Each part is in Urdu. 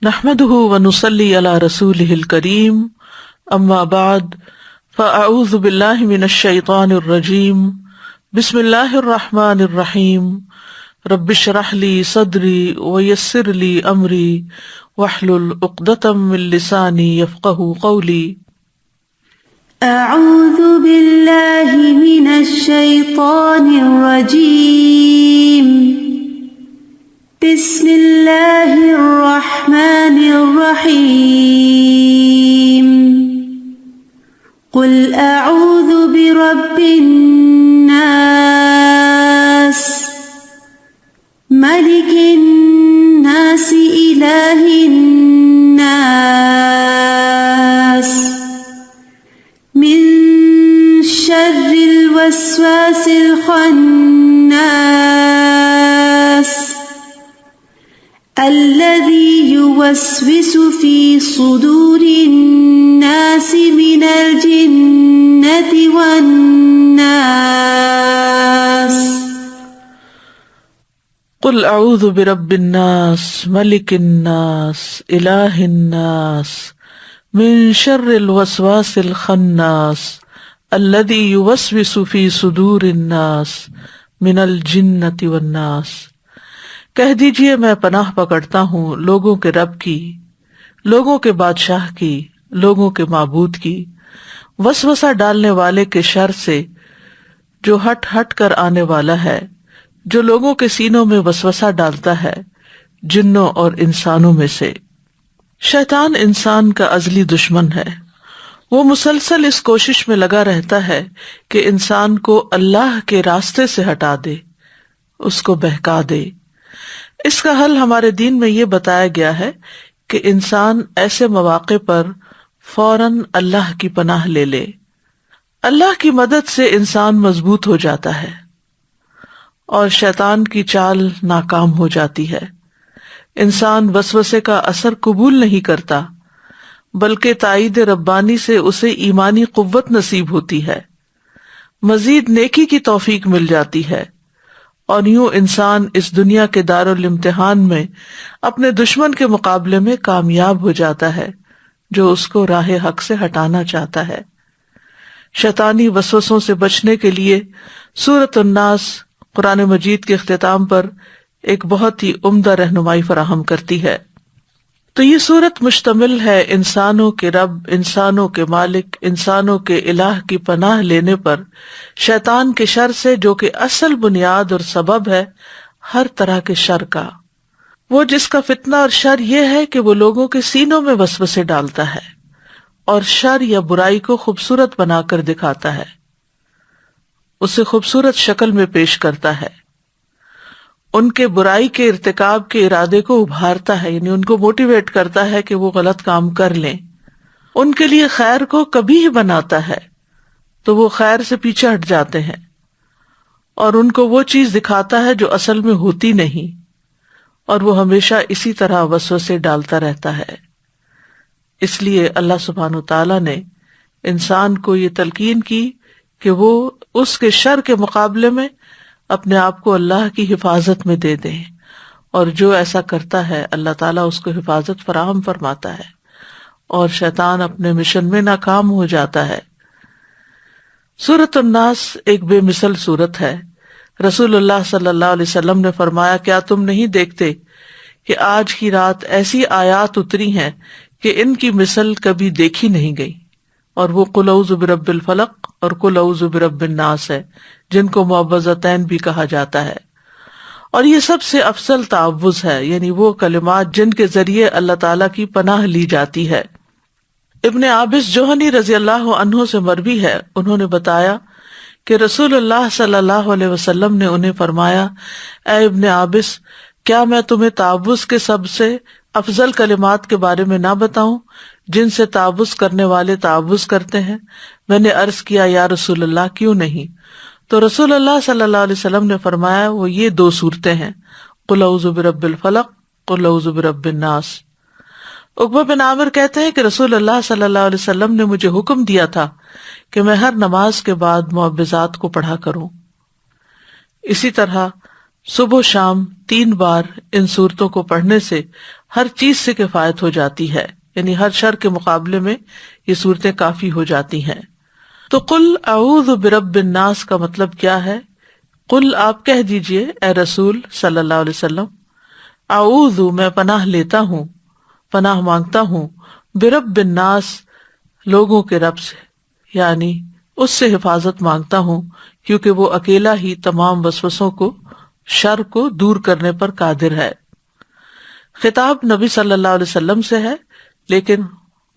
نحمده ونصلي على رسوله الكريم اما بعد فاعوذ بالله من الشيطان الرجيم بسم الله الرحمن الرحيم رب اشرح لي صدري ويسر لي امري واحلل عقدة من لساني يفقهوا قولي اعوذ باللہ من الشیطان الرجیم بسم اللہ الرحمن الرحیم قل اعوذ برب الناس ملک الناس الہ الناس من شر الوسواس الخناس الذي يوسوس في صدور الناس من الجنة والناس قل اعوذ برب الناس ملک الناس الہ الناس من شر الوسواس الخناس الذي يوسوس في صدور الناس من الجنة والناس۔ کہہ دیجئے میں پناہ پکڑتا ہوں لوگوں کے رب کی، لوگوں کے بادشاہ کی، لوگوں کے معبود کی، وسوسہ ڈالنے والے کے شر سے جو ہٹ ہٹ کر آنے والا ہے، جو لوگوں کے سینوں میں وسوسہ ڈالتا ہے جنوں اور انسانوں میں سے۔ شیطان انسان کا ازلی دشمن ہے، وہ مسلسل اس کوشش میں لگا رہتا ہے کہ انسان کو اللہ کے راستے سے ہٹا دے، اس کو بہکا دے۔ اس کا حل ہمارے دین میں یہ بتایا گیا ہے کہ انسان ایسے مواقع پر فوراً اللہ کی پناہ لے لے۔ اللہ کی مدد سے انسان مضبوط ہو جاتا ہے اور شیطان کی چال ناکام ہو جاتی ہے۔ انسان وسوسے کا اثر قبول نہیں کرتا، بلکہ تائید ربانی سے اسے ایمانی قوت نصیب ہوتی ہے، مزید نیکی کی توفیق مل جاتی ہے، اور یوں انسان اس دنیا کے دارالامتحان میں اپنے دشمن کے مقابلے میں کامیاب ہو جاتا ہے جو اس کو راہ حق سے ہٹانا چاہتا ہے۔ شیطانی وسوسوں سے بچنے کے لیے سورۃ الناس قرآن مجید کے اختتام پر ایک بہت ہی عمدہ رہنمائی فراہم کرتی ہے۔ تو یہ سورت مشتمل ہے انسانوں کے رب، انسانوں کے مالک، انسانوں کے الہ کی پناہ لینے پر شیطان کے شر سے، جو کہ اصل بنیاد اور سبب ہے ہر طرح کے شر کا۔ وہ جس کا فتنہ اور شر یہ ہے کہ وہ لوگوں کے سینوں میں وسوسے ڈالتا ہے اور شر یا برائی کو خوبصورت بنا کر دکھاتا ہے، اسے خوبصورت شکل میں پیش کرتا ہے، ان کے برائی کے ارتکاب کے ارادے کو ابھارتا ہے، یعنی ان کو موٹیویٹ کرتا ہے کہ وہ غلط کام کر لیں، ان کے لیے خیر کو کبھی ہی بناتا ہے تو وہ خیر سے پیچھے ہٹ جاتے ہیں، اور ان کو وہ چیز دکھاتا ہے جو اصل میں ہوتی نہیں، اور وہ ہمیشہ اسی طرح وسوسے ڈالتا رہتا ہے۔ اس لیے اللہ سبحانہ وتعالیٰ نے انسان کو یہ تلقین کی کہ وہ اس کے شر کے مقابلے میں اپنے آپ کو اللہ کی حفاظت میں دے دیں، اور جو ایسا کرتا ہے اللہ تعالیٰ اس کو حفاظت فراہم فرماتا ہے اور شیطان اپنے مشن میں ناکام ہو جاتا ہے۔ سورۃ الناس ایک بے مثل سورت ہے۔ رسول اللہ صلی اللہ علیہ وسلم نے فرمایا، کیا تم نہیں دیکھتے کہ آج کی رات ایسی آیات اتری ہیں کہ ان کی مثل کبھی دیکھی نہیں گئی، اور وہ قل اعوذ برب الفلق اور قل اعوذ برب الناس ہے، جن کو معوذتین بھی کہا جاتا ہے، اور یہ سب سے افضل تعوذ ہے، یعنی وہ کلمات جن کے ذریعے اللہ تعالیٰ کی پناہ لی جاتی ہے۔ ابن عابس جوہنی رضی اللہ عنہ سے مروی ہے، انہوں نے بتایا کہ رسول اللہ صلی اللہ علیہ وسلم نے انہیں فرمایا، اے ابن عابس، کیا میں تمہیں تعوذ کے سب سے افضل کلمات کے بارے میں نہ بتاؤں جن سے تعوذ کرنے والے تعوذ کرتے ہیں؟ میں نے عرض کیا، یا رسول اللہ کیوں نہیں؟ تو رسول اللہ صلی اللہ علیہ وسلم نے فرمایا، وہ یہ دو صورتیں ہیں، قل اعوذ برب الفلق، قل اعوذ برب الناس۔ عقبہ بن عامر کہتے ہیں کہ رسول اللہ صلی اللہ علیہ وسلم نے مجھے حکم دیا تھا کہ میں ہر نماز کے بعد معوذات کو پڑھا کروں۔ اسی طرح صبح و شام 3 بار ان صورتوں کو پڑھنے سے ہر چیز سے کفایت ہو جاتی ہے، یعنی ہر شر کے مقابلے میں یہ صورتیں کافی ہو جاتی ہیں۔ تو قل اعوذ برب الناس کا مطلب کیا ہے؟ قل آپ کہہ دیجئے اے رسول صلی اللہ علیہ وسلم، اعوذ میں پناہ لیتا ہوں، پناہ مانگتا ہوں، برب الناس لوگوں کے رب سے، یعنی اس سے حفاظت مانگتا ہوں کیونکہ وہ اکیلا ہی تمام وسوسوں کو، شر کو دور کرنے پر قادر ہے۔ خطاب نبی صلی اللہ علیہ وسلم سے ہے لیکن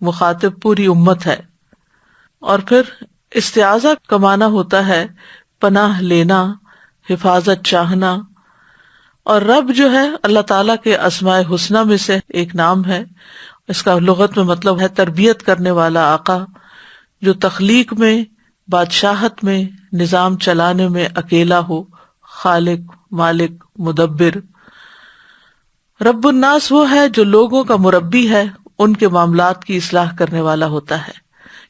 مخاطب پوری امت ہے۔ اور پھر استعاذہ کا معنی ہوتا ہے پناہ لینا، حفاظت چاہنا، اور رب جو ہے اللہ تعالیٰ کے اسماء حسنی میں سے ایک نام ہے۔ اس کا لغت میں مطلب ہے تربیت کرنے والا آقا، جو تخلیق میں، بادشاہت میں، نظام چلانے میں اکیلا ہو، خالق، مالک، مدبر۔ رب الناس وہ ہے جو لوگوں کا مربی ہے، ان کے معاملات کی اصلاح کرنے والا ہوتا ہے،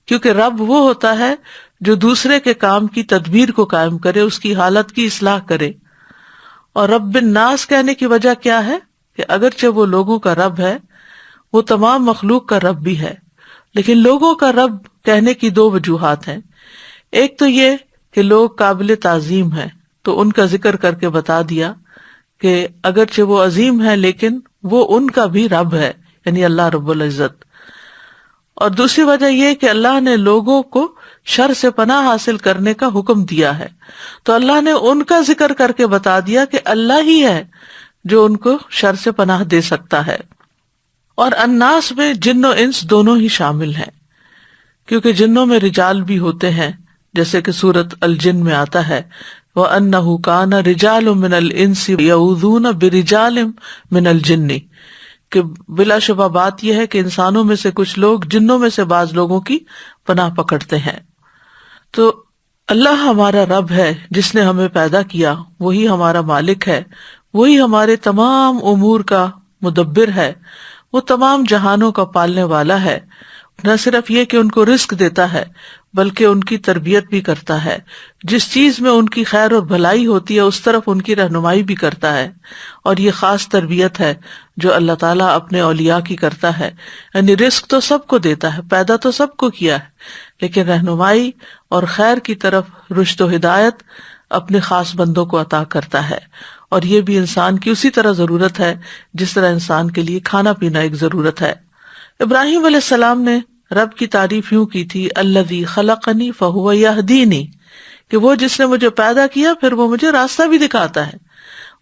کیونکہ رب وہ ہوتا ہے جو دوسرے کے کام کی تدبیر کو قائم کرے، اس کی حالت کی اصلاح کرے۔ اور رب الناس کہنے کی وجہ کیا ہے کہ اگرچہ وہ لوگوں کا رب ہے، وہ تمام مخلوق کا رب بھی ہے، لیکن لوگوں کا رب کہنے کی 2 وجوہات ہیں۔ ایک تو یہ کہ لوگ قابل تعظیم ہیں تو ان کا ذکر کر کے بتا دیا کہ اگرچہ وہ عظیم ہے لیکن وہ ان کا بھی رب ہے، یعنی اللہ رب العزت۔ اور دوسری وجہ یہ کہ اللہ نے لوگوں کو شر سے پناہ حاصل کرنے کا حکم دیا ہے، تو اللہ نے ان کا ذکر کر کے بتا دیا کہ اللہ ہی ہے جو ان کو شر سے پناہ دے سکتا ہے۔ اور الناس میں جن و انس دونوں ہی شامل ہیں، کیونکہ جنوں میں رجال بھی ہوتے ہیں، جیسے کہ سورۃ الجن میں آتا ہے وَأَنَّهُ كَانَ رِجَالٌ مِّنَ الْإِنسِ يَعُوذُونَ بِرِجَالٍ مِّنَ الْجِنِّ، کہ بلا شبہ بات یہ ہے کہ انسانوں میں سے کچھ لوگ جنوں میں سے بعض لوگوں کی پناہ پکڑتے ہیں۔ تو اللہ ہمارا رب ہے جس نے ہمیں پیدا کیا، وہی ہمارا مالک ہے، وہی ہمارے تمام امور کا مدبر ہے، وہ تمام جہانوں کا پالنے والا ہے۔ نہ صرف یہ کہ ان کو رزق دیتا ہے بلکہ ان کی تربیت بھی کرتا ہے، جس چیز میں ان کی خیر اور بھلائی ہوتی ہے اس طرف ان کی رہنمائی بھی کرتا ہے۔ اور یہ خاص تربیت ہے جو اللہ تعالیٰ اپنے اولیاء کی کرتا ہے، یعنی رزق تو سب کو دیتا ہے، پیدا تو سب کو کیا ہے، لیکن رہنمائی اور خیر کی طرف رشد و ہدایت اپنے خاص بندوں کو عطا کرتا ہے۔ اور یہ بھی انسان کی اسی طرح ضرورت ہے جس طرح انسان کے لیے کھانا پینا ایک ضرورت ہے۔ ابراہیم علیہ السلام نے رب کی تعریف یوں کی تھی الذی خلقنی فہو یہدینی، کہ وہ جس نے مجھے پیدا کیا پھر وہ مجھے راستہ بھی دکھاتا ہے۔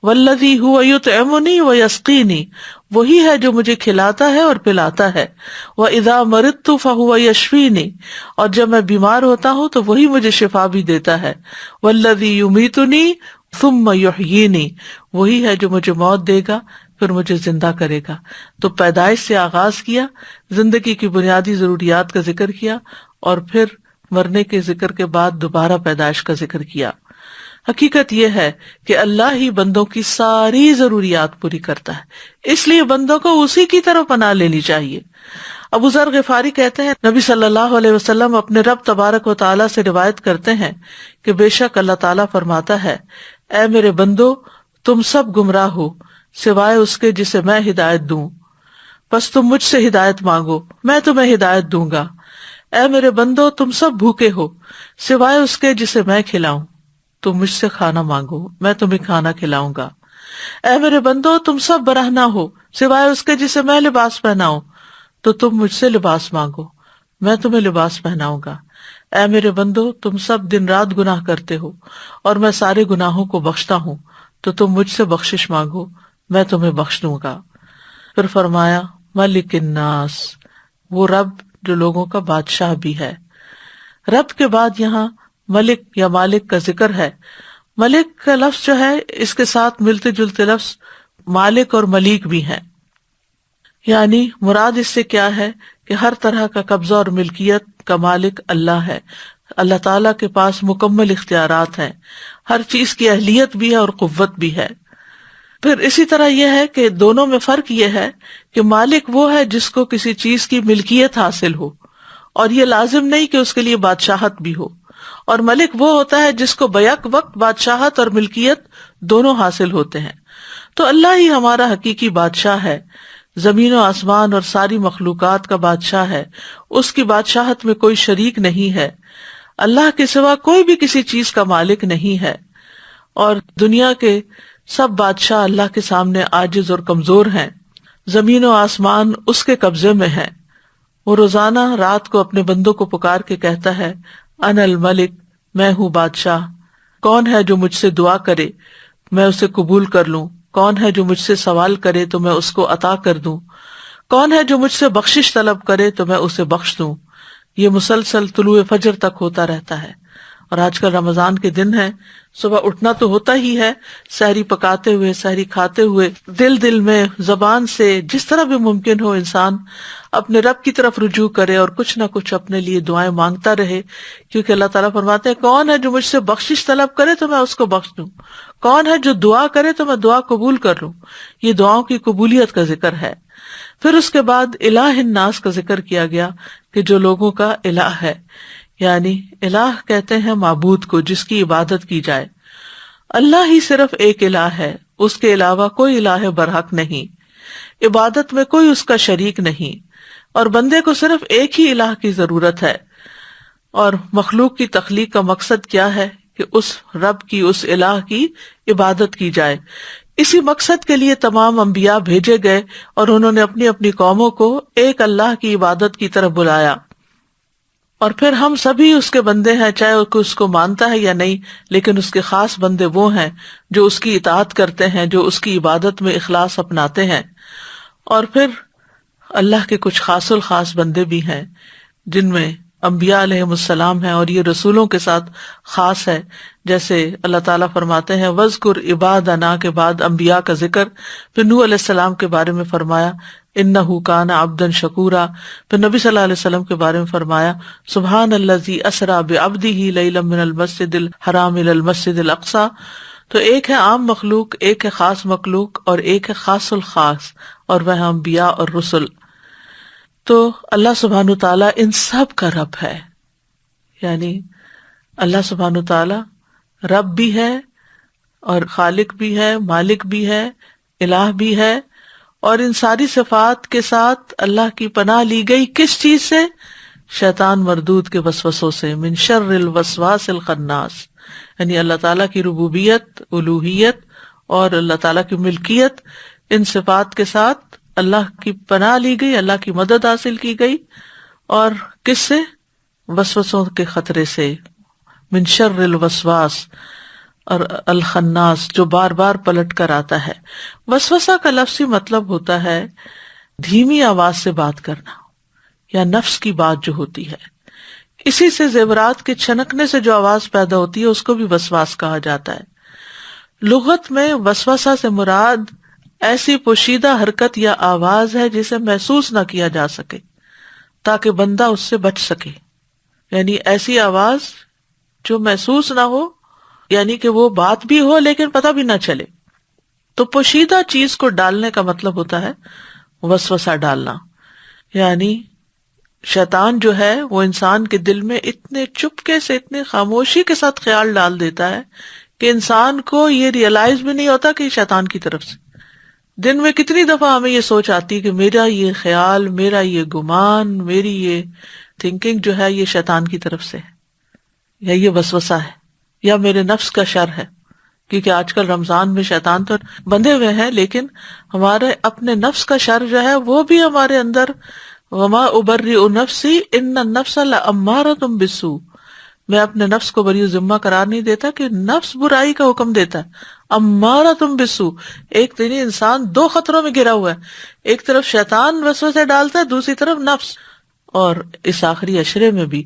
والذی هو یطعمنی ویسقینی، وہی ہے جو مجھے کھلاتا ہے اور پلاتا ہے۔ واذا مرضت فہو یشفینی، اور جب میں بیمار ہوتا ہوں تو وہی مجھے شفا بھی دیتا ہے۔ والذی یمیتنی ثم یحیینی، وہی ہے جو مجھے موت دے گا پھر مجھے زندہ کرے گا۔ تو پیدائش سے آغاز کیا، زندگی کی بنیادی ضروریات کا ذکر کیا، اور پھر مرنے کے ذکر کے بعد دوبارہ پیدائش کا ذکر کیا۔ حقیقت یہ ہے کہ اللہ ہی بندوں کی ساری ضروریات پوری کرتا ہے، اس لیے بندوں کو اسی کی طرف پناہ لینی چاہیے۔ ابو ذر غفاری کہتے ہیں نبی صلی اللہ علیہ وسلم اپنے رب تبارک و تعالیٰ سے روایت کرتے ہیں کہ بے شک اللہ تعالیٰ فرماتا ہے اے میرے بندو تم سب گمراہ ہو سوائے اس کے جسے میں ہدایت دوں، بس تم مجھ سے ہدایت مانگو میں تمہیں ہدایت دوں گا۔ اے میرے بندو تم سب بھوکے ہو سوائے اس کے جسے میں کھلاؤں، تم مجھ سے کھانا مانگو میں تمہیں کھانا کھلاؤں گا۔ اے میرے بندو تم سب برہنہ ہو سوائے اس کے جسے میں لباس پہناؤں، تو تم مجھ سے لباس مانگو میں تمہیں لباس پہناؤں گا۔ اے میرے بندو تم سب دن رات گناہ کرتے ہو اور میں سارے گناہوں کو بخشتا ہوں، تو تم مجھ سے بخشش مانگو میں تمہیں بخش دوں گا۔ پھر فرمایا ملک الناس، وہ رب جو لوگوں کا بادشاہ بھی ہے۔ رب کے بعد یہاں ملک یا مالک کا ذکر ہے۔ ملک کا لفظ جو ہے اس کے ساتھ ملتے جلتے لفظ مالک اور ملیک بھی ہیں، یعنی مراد اس سے کیا ہے کہ ہر طرح کا قبضہ اور ملکیت کا مالک اللہ ہے۔ اللہ تعالیٰ کے پاس مکمل اختیارات ہیں، ہر چیز کی اہلیت بھی ہے اور قوت بھی ہے۔ پھر اسی طرح یہ ہے کہ دونوں میں فرق یہ ہے کہ مالک وہ ہے جس کو کسی چیز کی ملکیت حاصل ہو، اور یہ لازم نہیں کہ اس کے لیے بادشاہت بھی ہو، اور ملک وہ ہوتا ہے جس کو بیک وقت بادشاہت اور ملکیت دونوں حاصل ہوتے ہیں. تو اللہ ہی ہمارا حقیقی بادشاہ ہے، زمین و آسمان اور ساری مخلوقات کا بادشاہ ہے. اس کی بادشاہت میں کوئی شریک نہیں ہے. اللہ کے سوا کوئی بھی کسی چیز کا مالک نہیں ہے، اور دنیا کے سب بادشاہ اللہ کے سامنے عاجز اور کمزور ہیں. زمین و آسمان اس کے قبضے میں ہیں. وہ روزانہ رات کو اپنے بندوں کو پکار کے کہتا ہے، انا الملک، میں ہوں بادشاہ. کون ہے جو مجھ سے دعا کرے میں اسے قبول کر لوں؟ کون ہے جو مجھ سے سوال کرے تو میں اس کو عطا کر دوں؟ کون ہے جو مجھ سے بخشش طلب کرے تو میں اسے بخش دوں؟ یہ مسلسل طلوع فجر تک ہوتا رہتا ہے. اور آج کل رمضان کے دن ہے، صبح اٹھنا تو ہوتا ہی ہے، سحری پکاتے ہوئے، سحری کھاتے ہوئے دل میں زبان سے جس طرح بھی ممکن ہو انسان اپنے رب کی طرف رجوع کرے اور کچھ نہ کچھ اپنے لیے دعائیں مانگتا رہے، کیونکہ اللہ تعالیٰ فرماتے ہیں کون ہے جو مجھ سے بخشش طلب کرے تو میں اس کو بخش دوں، کون ہے جو دعا کرے تو میں دعا قبول کر لوں. یہ دعاؤں کی قبولیت کا ذکر ہے. پھر اس کے بعد الہ الناس کا ذکر کیا گیا کہ جو لوگوں کا الہ ہے، یعنی الہ کہتے ہیں معبود کو جس کی عبادت کی جائے. اللہ ہی صرف ایک الہ ہے، اس کے علاوہ کوئی الہ برحق نہیں، عبادت میں کوئی اس کا شریک نہیں، اور بندے کو صرف ایک ہی الہ کی ضرورت ہے. اور مخلوق کی تخلیق کا مقصد کیا ہے؟ کہ اس رب کی، اس الہ کی عبادت کی جائے. اسی مقصد کے لیے تمام انبیاء بھیجے گئے اور انہوں نے اپنی اپنی قوموں کو ایک اللہ کی عبادت کی طرف بلایا. اور پھر ہم سبھی اس کے بندے ہیں، چاہے اس کو مانتا ہے یا نہیں، لیکن اس کے خاص بندے وہ ہیں جو اس کی اطاعت کرتے ہیں، جو اس کی عبادت میں اخلاص اپناتے ہیں. اور پھر اللہ کے کچھ خاص الخاص بندے بھی ہیں جن میں انبیاء علیہم السلام ہیں، اور یہ رسولوں کے ساتھ خاص ہے. جیسے اللہ تعالیٰ فرماتے ہیں وَاذْكُرْ عِبَادَنَا کے بعد انبیاء کا ذکر، پھر نوح علیہ السلام کے بارے میں فرمایا انہ کان عبدا شکورا، پھر نبی صلی اللہ علیہ وسلم کے بارے میں فرمایا سبحان الذی اسری بعبدہ لیلا من المسجد الحرام الی المسجد الاقصی. تو ایک ہے عام مخلوق، ایک ہے خاص مخلوق، اور ایک ہے خاص الخاص، اور وہ انبیاء اور رسل. تو اللہ سبحانہ تعالیٰ ان سب کا رب ہے، یعنی اللہ سبحانہ تعالیٰ رب بھی ہے اور خالق بھی ہے، مالک بھی ہے، الہ بھی ہے. اور ان ساری صفات کے ساتھ اللہ کی پناہ لی گئی کس چیز سے؟ شیطان مردود کے وسوسوں سے. من شر الوسواس الخناس، یعنی اللہ تعالیٰ کی ربوبیت، الوہیت اور اللہ تعالیٰ کی ملکیت، ان صفات کے ساتھ اللہ کی پناہ لی گئی، اللہ کی مدد حاصل کی گئی. اور کس سے؟ وسوسوں کے خطرے سے. من شر الوسواس اور الخناس جو بار بار پلٹ کر آتا ہے. وسوسہ کا لفظی مطلب ہوتا ہے دھیمی آواز سے بات کرنا یا نفس کی بات جو ہوتی ہے. اسی سے زیورات کے چھنکنے سے جو آواز پیدا ہوتی ہے اس کو بھی وسواس کہا جاتا ہے. لغت میں وسوسہ سے مراد ایسی پوشیدہ حرکت یا آواز ہے جسے محسوس نہ کیا جا سکے تاکہ بندہ اس سے بچ سکے. یعنی ایسی آواز جو محسوس نہ ہو، یعنی کہ وہ بات بھی ہو لیکن پتہ بھی نہ چلے. تو پوشیدہ چیز کو ڈالنے کا مطلب ہوتا ہے وسوسہ ڈالنا. یعنی شیطان جو ہے وہ انسان کے دل میں اتنے چپکے سے، اتنی خاموشی کے ساتھ خیال ڈال دیتا ہے کہ انسان کو یہ ریئلائز بھی نہیں ہوتا کہ یہ شیطان کی طرف سے. دن میں کتنی دفعہ ہمیں یہ سوچ آتی کہ میرا یہ خیال، میرا یہ گمان، میری یہ تھنکنگ جو ہے یہ شیطان کی طرف سے ہے، یا یہ وسوسہ ہے، یا میرے نفس کا شر ہے. کیونکہ آج کل رمضان میں شیطان تو بندھے ہوئے ہیں، لیکن ہمارے اپنے نفس کا شر جو ہے وہ بھی ہمارے اندر. وما ابرئ نفسی ان النفس لامارۃ بالسوء، میں اپنے نفس کو بری ذمہ قرار نہیں دیتا کہ نفس برائی کا حکم دیتا ہے. امارۃ بالسوء، ایک دن انسان دو خطروں میں گرا ہوا ہے، ایک طرف شیطان وسوسے ڈالتا ہے، دوسری طرف نفس. اور اس آخری عشرے میں بھی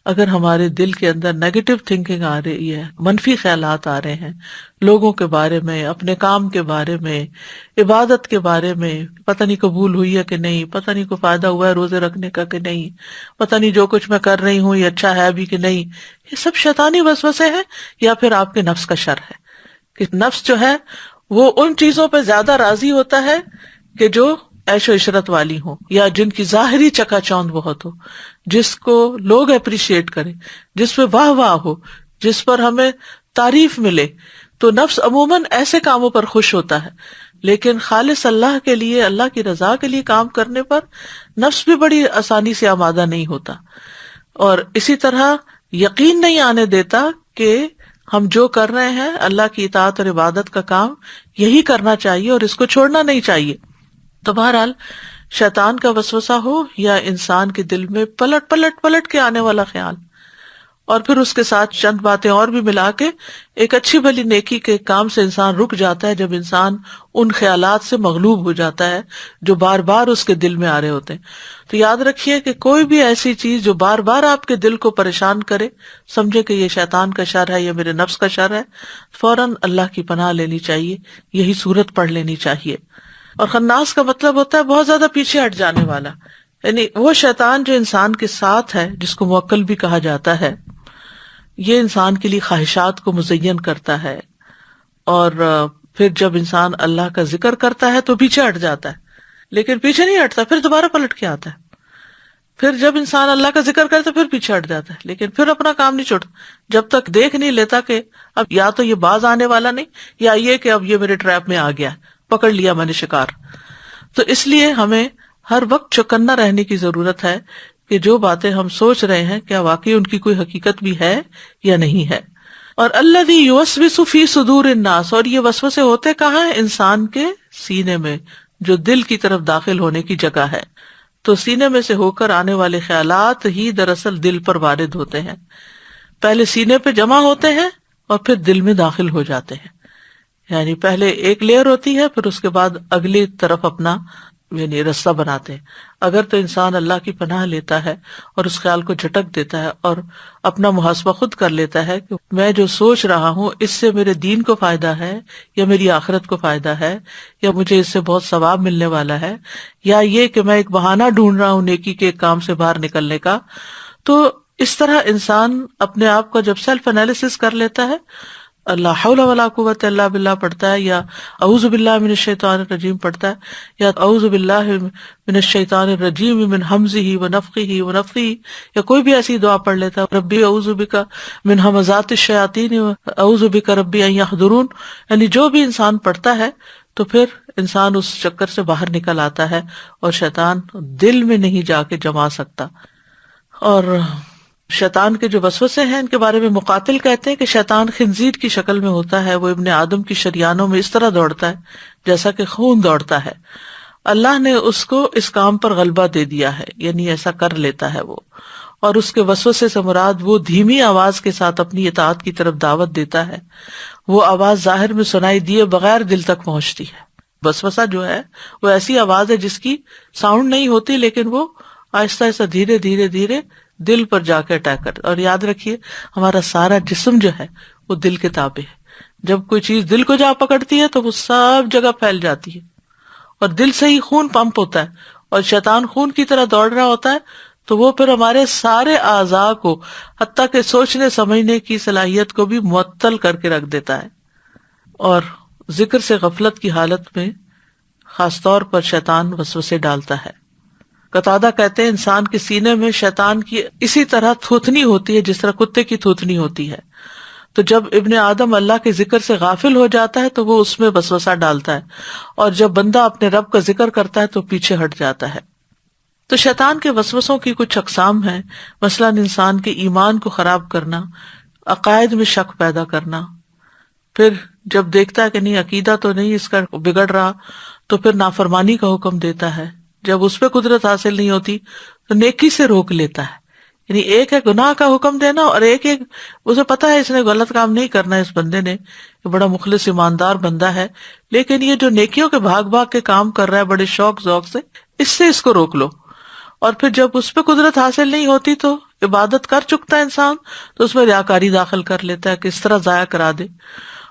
اگر ہمارے دل کے اندر نیگیٹو تھنکنگ آ رہی ہے، منفی خیالات آ رہے ہیں لوگوں کے بارے میں، اپنے کام کے بارے میں، عبادت کے بارے میں، پتہ نہیں قبول ہوئی ہے کہ نہیں، پتہ نہیں کوئی فائدہ ہوا ہے روزے رکھنے کا کہ نہیں، پتہ نہیں جو کچھ میں کر رہی ہوں یہ اچھا ہے بھی کہ نہیں، یہ سب شیطانی وسوسے ہیں یا پھر آپ کے نفس کا شر ہے. کہ نفس جو ہے وہ ان چیزوں پہ زیادہ راضی ہوتا ہے کہ جو عیش و عشرت والی ہوں، یا جن کی ظاہری چکا چوند بہت ہو، جس کو لوگ اپریشیٹ کریں، جس پہ واہ واہ ہو، جس پر ہمیں تعریف ملے. تو نفس عموماً ایسے کاموں پر خوش ہوتا ہے، لیکن خالص اللہ کے لیے، اللہ کی رضا کے لیے کام کرنے پر نفس بھی بڑی آسانی سے آمادہ نہیں ہوتا، اور اسی طرح یقین نہیں آنے دیتا کہ ہم جو کر رہے ہیں اللہ کی اطاعت اور عبادت کا کام یہی کرنا چاہیے اور اس کو چھوڑنا نہیں چاہیے۔ تو بہرحال شیطان کا وسوسہ ہو یا انسان کے دل میں پلٹ پلٹ پلٹ کے آنے والا خیال، اور پھر اس کے ساتھ چند باتیں اور بھی ملا کے ایک اچھی بھلی نیکی کے کام سے انسان رک جاتا ہے، جب انسان ان خیالات سے مغلوب ہو جاتا ہے جو بار بار اس کے دل میں آ رہے ہوتے ہیں۔ تو یاد رکھیے کہ کوئی بھی ایسی چیز جو بار بار آپ کے دل کو پریشان کرے، سمجھے کہ یہ شیطان کا شر ہے یا میرے نفس کا شر ہے، فوراً اللہ کی پناہ لینی چاہیے، یہی صورت پڑھ لینی چاہیے۔ اور خناس کا مطلب ہوتا ہے بہت زیادہ پیچھے ہٹ جانے والا، یعنی وہ شیطان جو انسان کے ساتھ ہے، جس کو موکل بھی کہا جاتا ہے، یہ انسان کے لیے خواہشات کو مزین کرتا ہے، اور پھر جب انسان اللہ کا ذکر کرتا ہے تو پیچھے ہٹ جاتا ہے، لیکن پیچھے نہیں ہٹتا، پھر دوبارہ پلٹ کے آتا ہے۔ پھر جب انسان اللہ کا ذکر کرتا ہے پھر پیچھے ہٹ جاتا ہے، لیکن پھر اپنا کام نہیں چھوڑتا جب تک دیکھ نہیں لیتا کہ اب یا تو یہ باز آنے والا نہیں، یا یہ کہ اب یہ میرے ٹریپ میں آ گیا، پکڑ لیا میں نے شکار۔ تو اس لیے ہمیں ہر وقت چوکنا رہنے کی ضرورت ہے کہ جو باتیں ہم سوچ رہے ہیں کیا واقعی ان کی کوئی حقیقت بھی ہے یا نہیں ہے۔ اور الذی یوسوس فی صدور الناس، اور یہ وسوسے ہوتے کہاں ہیں؟ انسان کے سینے میں، جو دل کی طرف داخل ہونے کی جگہ ہے۔ تو سینے میں سے ہو کر آنے والے خیالات ہی دراصل دل پر وارد ہوتے ہیں، پہلے سینے پہ جمع ہوتے ہیں اور پھر دل میں داخل ہو جاتے ہیں، یعنی پہلے ایک لیئر ہوتی ہے، پھر اس کے بعد اگلی طرف اپنا یعنی رستہ بناتے ہیں۔ اگر تو انسان اللہ کی پناہ لیتا ہے اور اس خیال کو جھٹک دیتا ہے اور اپنا محاسبہ خود کر لیتا ہے کہ میں جو سوچ رہا ہوں اس سے میرے دین کو فائدہ ہے یا میری آخرت کو فائدہ ہے، یا مجھے اس سے بہت ثواب ملنے والا ہے، یا یہ کہ میں ایک بہانہ ڈھونڈ رہا ہوں نیکی کے کام سے باہر نکلنے کا، تو اس طرح انسان اپنے آپ کو جب سیلف انالیسس کر لیتا ہے، اللہ حول ولا قوت الا باللہ پڑھتا ہے، یا اعوذ باللہ من الشیطان الرجیم پڑھتا ہے، یا اعوذ باللہ من الشیطان الرجیم من ہمزہ ونفخہ ونفثہ، یا کوئی بھی ایسی دعا پڑھ لیتا ہے، ربی اعوذ بک من ہمزات الشیاطین اعوذ بک ربی ان یحضرون، یعنی جو بھی انسان پڑھتا ہے تو پھر انسان اس چکر سے باہر نکل آتا ہے اور شیطان دل میں نہیں جا کے جما سکتا۔ اور شیطان کے جو وسوسے ہیں ان کے بارے میں مقاتل کہتے ہیں کہ شیطان خنزیر کی شکل میں ہوتا ہے، وہ ابن آدم کی شریانوں میں اس طرح دوڑتا ہے جیسا کہ خون دوڑتا ہے۔ اللہ نے اس کو اس کام پر غلبہ دے دیا ہے، یعنی ایسا کر لیتا ہے وہ، اور اس کے وسوسے سے مراد وہ دھیمی آواز کے ساتھ اپنی اطاعت کی طرف دعوت دیتا ہے، وہ آواز ظاہر میں سنائی دیے بغیر دل تک پہنچتی ہے۔ وسوسہ جو ہے وہ ایسی آواز ہے جس کی ساؤنڈ نہیں ہوتی، لیکن وہ آہستہ آہستہ دھیرے دھیرے دھیرے دل پر جا کے اٹیک کر۔ اور یاد رکھیے ہمارا سارا جسم جو ہے وہ دل کے تابع ہے، جب کوئی چیز دل کو جا پکڑتی ہے تو وہ سب جگہ پھیل جاتی ہے، اور دل سے ہی خون پمپ ہوتا ہے، اور شیطان خون کی طرح دوڑ رہا ہوتا ہے، تو وہ پھر ہمارے سارے اعضاء کو حتیٰ کہ سوچنے سمجھنے کی صلاحیت کو بھی معطل کر کے رکھ دیتا ہے۔ اور ذکر سے غفلت کی حالت میں خاص طور پر شیطان وسوسے ڈالتا ہے۔ قتادہ کہتے ہیں انسان کے سینے میں شیطان کی اسی طرح تھوتنی ہوتی ہے جس طرح کتے کی تھوتنی ہوتی ہے، تو جب ابن آدم اللہ کے ذکر سے غافل ہو جاتا ہے تو وہ اس میں وسوسہ ڈالتا ہے، اور جب بندہ اپنے رب کا ذکر کرتا ہے تو پیچھے ہٹ جاتا ہے۔ تو شیطان کے وسوسوں کی کچھ اقسام ہیں، مثلاً انسان کے ایمان کو خراب کرنا، عقائد میں شک پیدا کرنا، پھر جب دیکھتا ہے کہ نہیں عقیدہ تو نہیں اس کا بگڑ رہا تو پھر نافرمانی کا حکم دیتا ہے، جب اس پہ قدرت حاصل نہیں ہوتی تو نیکی سے روک لیتا ہے۔ یعنی ایک ہے گناہ کا حکم دینا، اور ایک اسے پتا ہے اس نے غلط کام نہیں کرنا، اس بندے نے بڑا مخلص ایماندار بندہ ہے، لیکن یہ جو نیکیوں کے بھاگ بھاگ کے کام کر رہا ہے بڑے شوق ذوق سے اس کو روک لو۔ اور پھر جب اس پہ قدرت حاصل نہیں ہوتی تو عبادت کر چکتا ہے انسان تو اس میں ریاکاری داخل کر لیتا ہے کہ اس طرح ضائع کرا دے،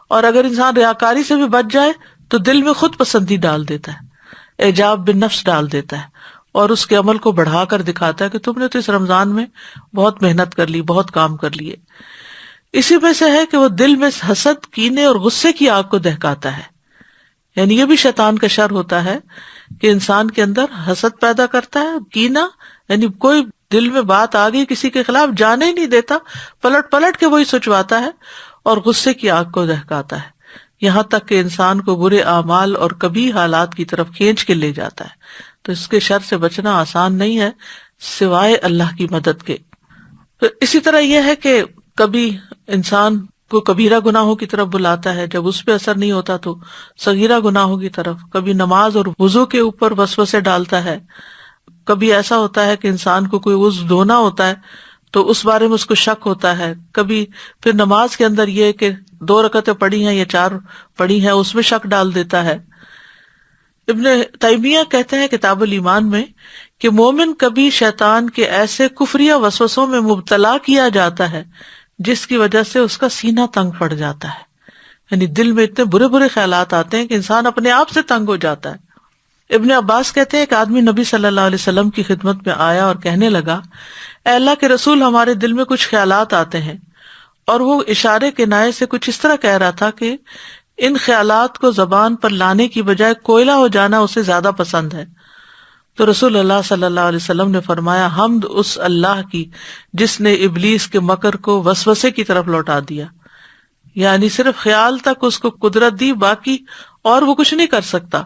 اور اگر انسان ریاکاری سے بھی بچ جائے تو دل میں خود پسندی ڈال دیتا ہے، اعجاب بالنفس ڈال دیتا ہے، اور اس کے عمل کو بڑھا کر دکھاتا ہے کہ تم نے تو اس رمضان میں بہت محنت کر لی، بہت کام کر لیے۔ اسی میں سے ہے کہ وہ دل میں حسد، کینے اور غصے کی آگ کو دہکاتا ہے، یعنی یہ بھی شیطان کا شر ہوتا ہے کہ انسان کے اندر حسد پیدا کرتا ہے، کینہ، یعنی کوئی دل میں بات آ گئی کسی کے خلاف جانے ہی نہیں دیتا، پلٹ پلٹ کے وہی سوچواتا ہے، اور غصے کی آگ کو دہکاتا ہے، یہاں تک کہ انسان کو برے اعمال اور کبھی حالات کی طرف کھینچ کے لے جاتا ہے۔ تو اس کے شر سے بچنا آسان نہیں ہے سوائے اللہ کی مدد کے۔ تو اسی طرح یہ ہے کہ کبھی انسان کو کبیرہ گناہوں کی طرف بلاتا ہے، جب اس پہ اثر نہیں ہوتا تو صغیرہ گناہوں کی طرف، کبھی نماز اور وضو کے اوپر وسوسے ڈالتا ہے، کبھی ایسا ہوتا ہے کہ انسان کو کوئی عضو دھونا ہوتا ہے تو اس بارے میں اس کو شک ہوتا ہے، کبھی پھر نماز کے اندر یہ کہ 2 رکعتیں پڑھی ہیں یا 4 پڑھی ہیں اس میں شک ڈال دیتا ہے۔ ابن تیمیہ کہتے ہیں کتاب الایمان میں کہ مومن کبھی شیطان کے ایسے کفریہ وسوسوں میں مبتلا کیا جاتا ہے جس کی وجہ سے اس کا سینہ تنگ پڑ جاتا ہے، یعنی دل میں اتنے برے برے خیالات آتے ہیں کہ انسان اپنے آپ سے تنگ ہو جاتا ہے۔ ابن عباس کہتے ہیں کہ آدمی نبی صلی اللہ علیہ وسلم کی خدمت میں آیا اور کہنے لگا، اے اللہ کے رسول، ہمارے دل میں کچھ خیالات آتے ہیں، اور وہ اشارے کنائے سے کچھ اس طرح کہہ رہا تھا کہ ان خیالات کو زبان پر لانے کی بجائے کوئلہ ہو جانا اسے زیادہ پسند ہے۔ تو رسول اللہ صلی اللہ علیہ وسلم نے فرمایا، حمد اس اللہ کی جس نے ابلیس کے مکر کو وسوسے کی طرف لوٹا دیا، یعنی صرف خیال تک اس کو قدرت دی، باقی اور وہ کچھ نہیں کر سکتا۔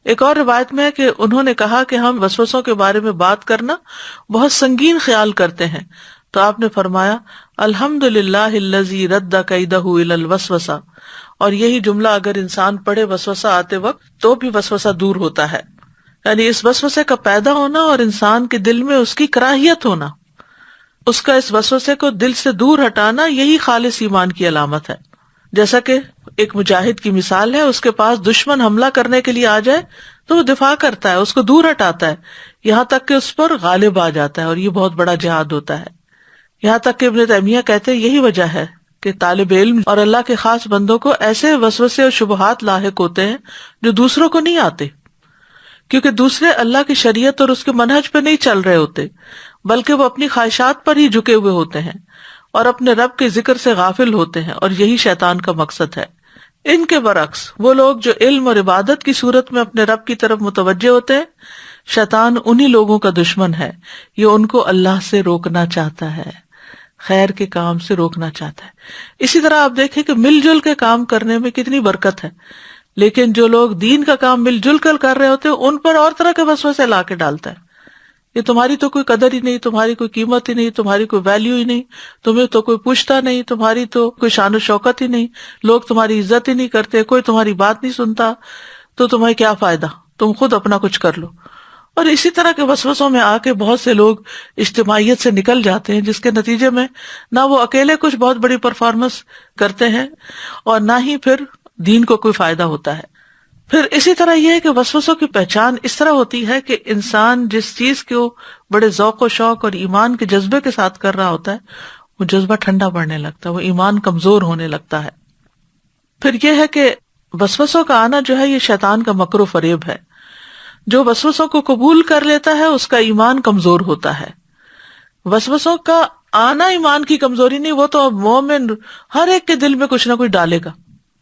ایک اور روایت میں ہے کہ انہوں نے کہا کہ ہم وسوسوں کے بارے میں بات کرنا بہت سنگین خیال کرتے ہیں، تو آپ نے فرمایا، الحمدللہ الذی رد کیدہ الی الوسوسہ، اور یہی جملہ اگر انسان پڑھے وسوسہ آتے وقت تو بھی وسوسہ دور ہوتا ہے، یعنی اس وسوسے کا پیدا ہونا اور انسان کے دل میں اس کی کراہیت ہونا، اس کا اس وسوسے کو دل سے دور ہٹانا، یہی خالص ایمان کی علامت ہے۔ جیسا کہ ایک مجاہد کی مثال ہے، اس کے پاس دشمن حملہ کرنے کے لیے آ جائے تو وہ دفاع کرتا ہے، اس کو دور ہٹاتا ہے، یہاں تک کہ اس پر غالب آ جاتا ہے، اور یہ بہت بڑا جہاد ہوتا ہے۔ یہاں تک کہ ابن تیمیہ کہتے ہیں یہی وجہ ہے کہ طالب علم اور اللہ کے خاص بندوں کو ایسے وسوسے اور شبہات لاحق ہوتے ہیں جو دوسروں کو نہیں آتے، کیونکہ دوسرے اللہ کی شریعت اور اس کے منہج پہ نہیں چل رہے ہوتے، بلکہ وہ اپنی خواہشات پر ہی جھکے ہوئے ہوتے ہیں اور اپنے رب کے ذکر سے غافل ہوتے ہیں، اور یہی شیطان کا مقصد ہے۔ ان کے برعکس وہ لوگ جو علم اور عبادت کی صورت میں اپنے رب کی طرف متوجہ ہوتے ہیں، شیطان انہی لوگوں کا دشمن ہے، یہ ان کو اللہ سے روکنا چاہتا ہے، خیر کے کام سے روکنا چاہتا ہے۔ اسی طرح آپ دیکھیں کہ مل جل کے کام کرنے میں کتنی برکت ہے، لیکن جو لوگ دین کا کام مل جل کر رہے ہوتے ہیں ان پر اور طرح کے وسوسے لا کے ڈالتا ہے، یہ تمہاری تو کوئی قدر ہی نہیں، تمہاری کوئی قیمت ہی نہیں، تمہاری کوئی ویلیو ہی نہیں، تمہیں تو کوئی پوچھتا نہیں، تمہاری تو کوئی شان و شوکت ہی نہیں، لوگ تمہاری عزت ہی نہیں کرتے، کوئی تمہاری بات نہیں سنتا، تو تمہیں کیا فائدہ، تم خود اپنا کچھ کر لو۔ اور اسی طرح کے وسوسوں میں آ کے بہت سے لوگ اجتماعیت سے نکل جاتے ہیں، جس کے نتیجے میں نہ وہ اکیلے کچھ بہت بڑی پرفارمنس کرتے ہیں اور نہ ہی پھر دین کو کوئی فائدہ ہوتا ہے۔ پھر اسی طرح یہ ہے کہ وسوسوں کی پہچان اس طرح ہوتی ہے کہ انسان جس چیز کو بڑے ذوق و شوق اور ایمان کے جذبے کے ساتھ کر رہا ہوتا ہے، وہ جذبہ ٹھنڈا پڑنے لگتا ہے، وہ ایمان کمزور ہونے لگتا ہے۔ پھر یہ ہے کہ وسوسوں کا آنا جو ہے یہ شیطان کا مکر و فریب ہے۔ جو وسوسوں کو قبول کر لیتا ہے اس کا ایمان کمزور ہوتا ہے۔ وسوسوں کا آنا ایمان کی کمزوری نہیں، وہ تو مومن ہر ایک کے دل میں کچھ نہ کچھ ڈالے گا،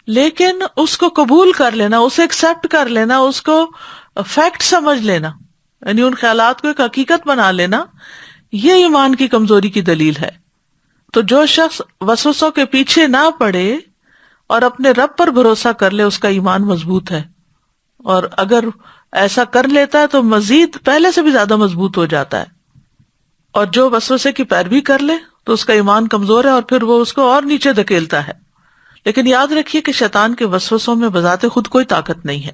لیکن اس کو قبول کر لینا، اسے ایکسپٹ کر لینا، اس کو فیکٹ سمجھ لینا، یعنی ان خیالات کو ایک حقیقت بنا لینا، یہ ایمان کی کمزوری کی دلیل ہے۔ تو جو شخص وسوسوں کے پیچھے نہ پڑے اور اپنے رب پر بھروسہ کر لے اس کا ایمان مضبوط ہے، اور اگر ایسا کر لیتا ہے تو مزید پہلے سے بھی زیادہ مضبوط ہو جاتا ہے۔ اور جو وسوسے کی پیروی کر لے تو اس کا ایمان کمزور ہے اور پھر وہ اس کو اور نیچے دھکیلتا ہے۔ لیکن یاد رکھیے کہ شیطان کے وسوسوں میں بذات خود کوئی طاقت نہیں ہے،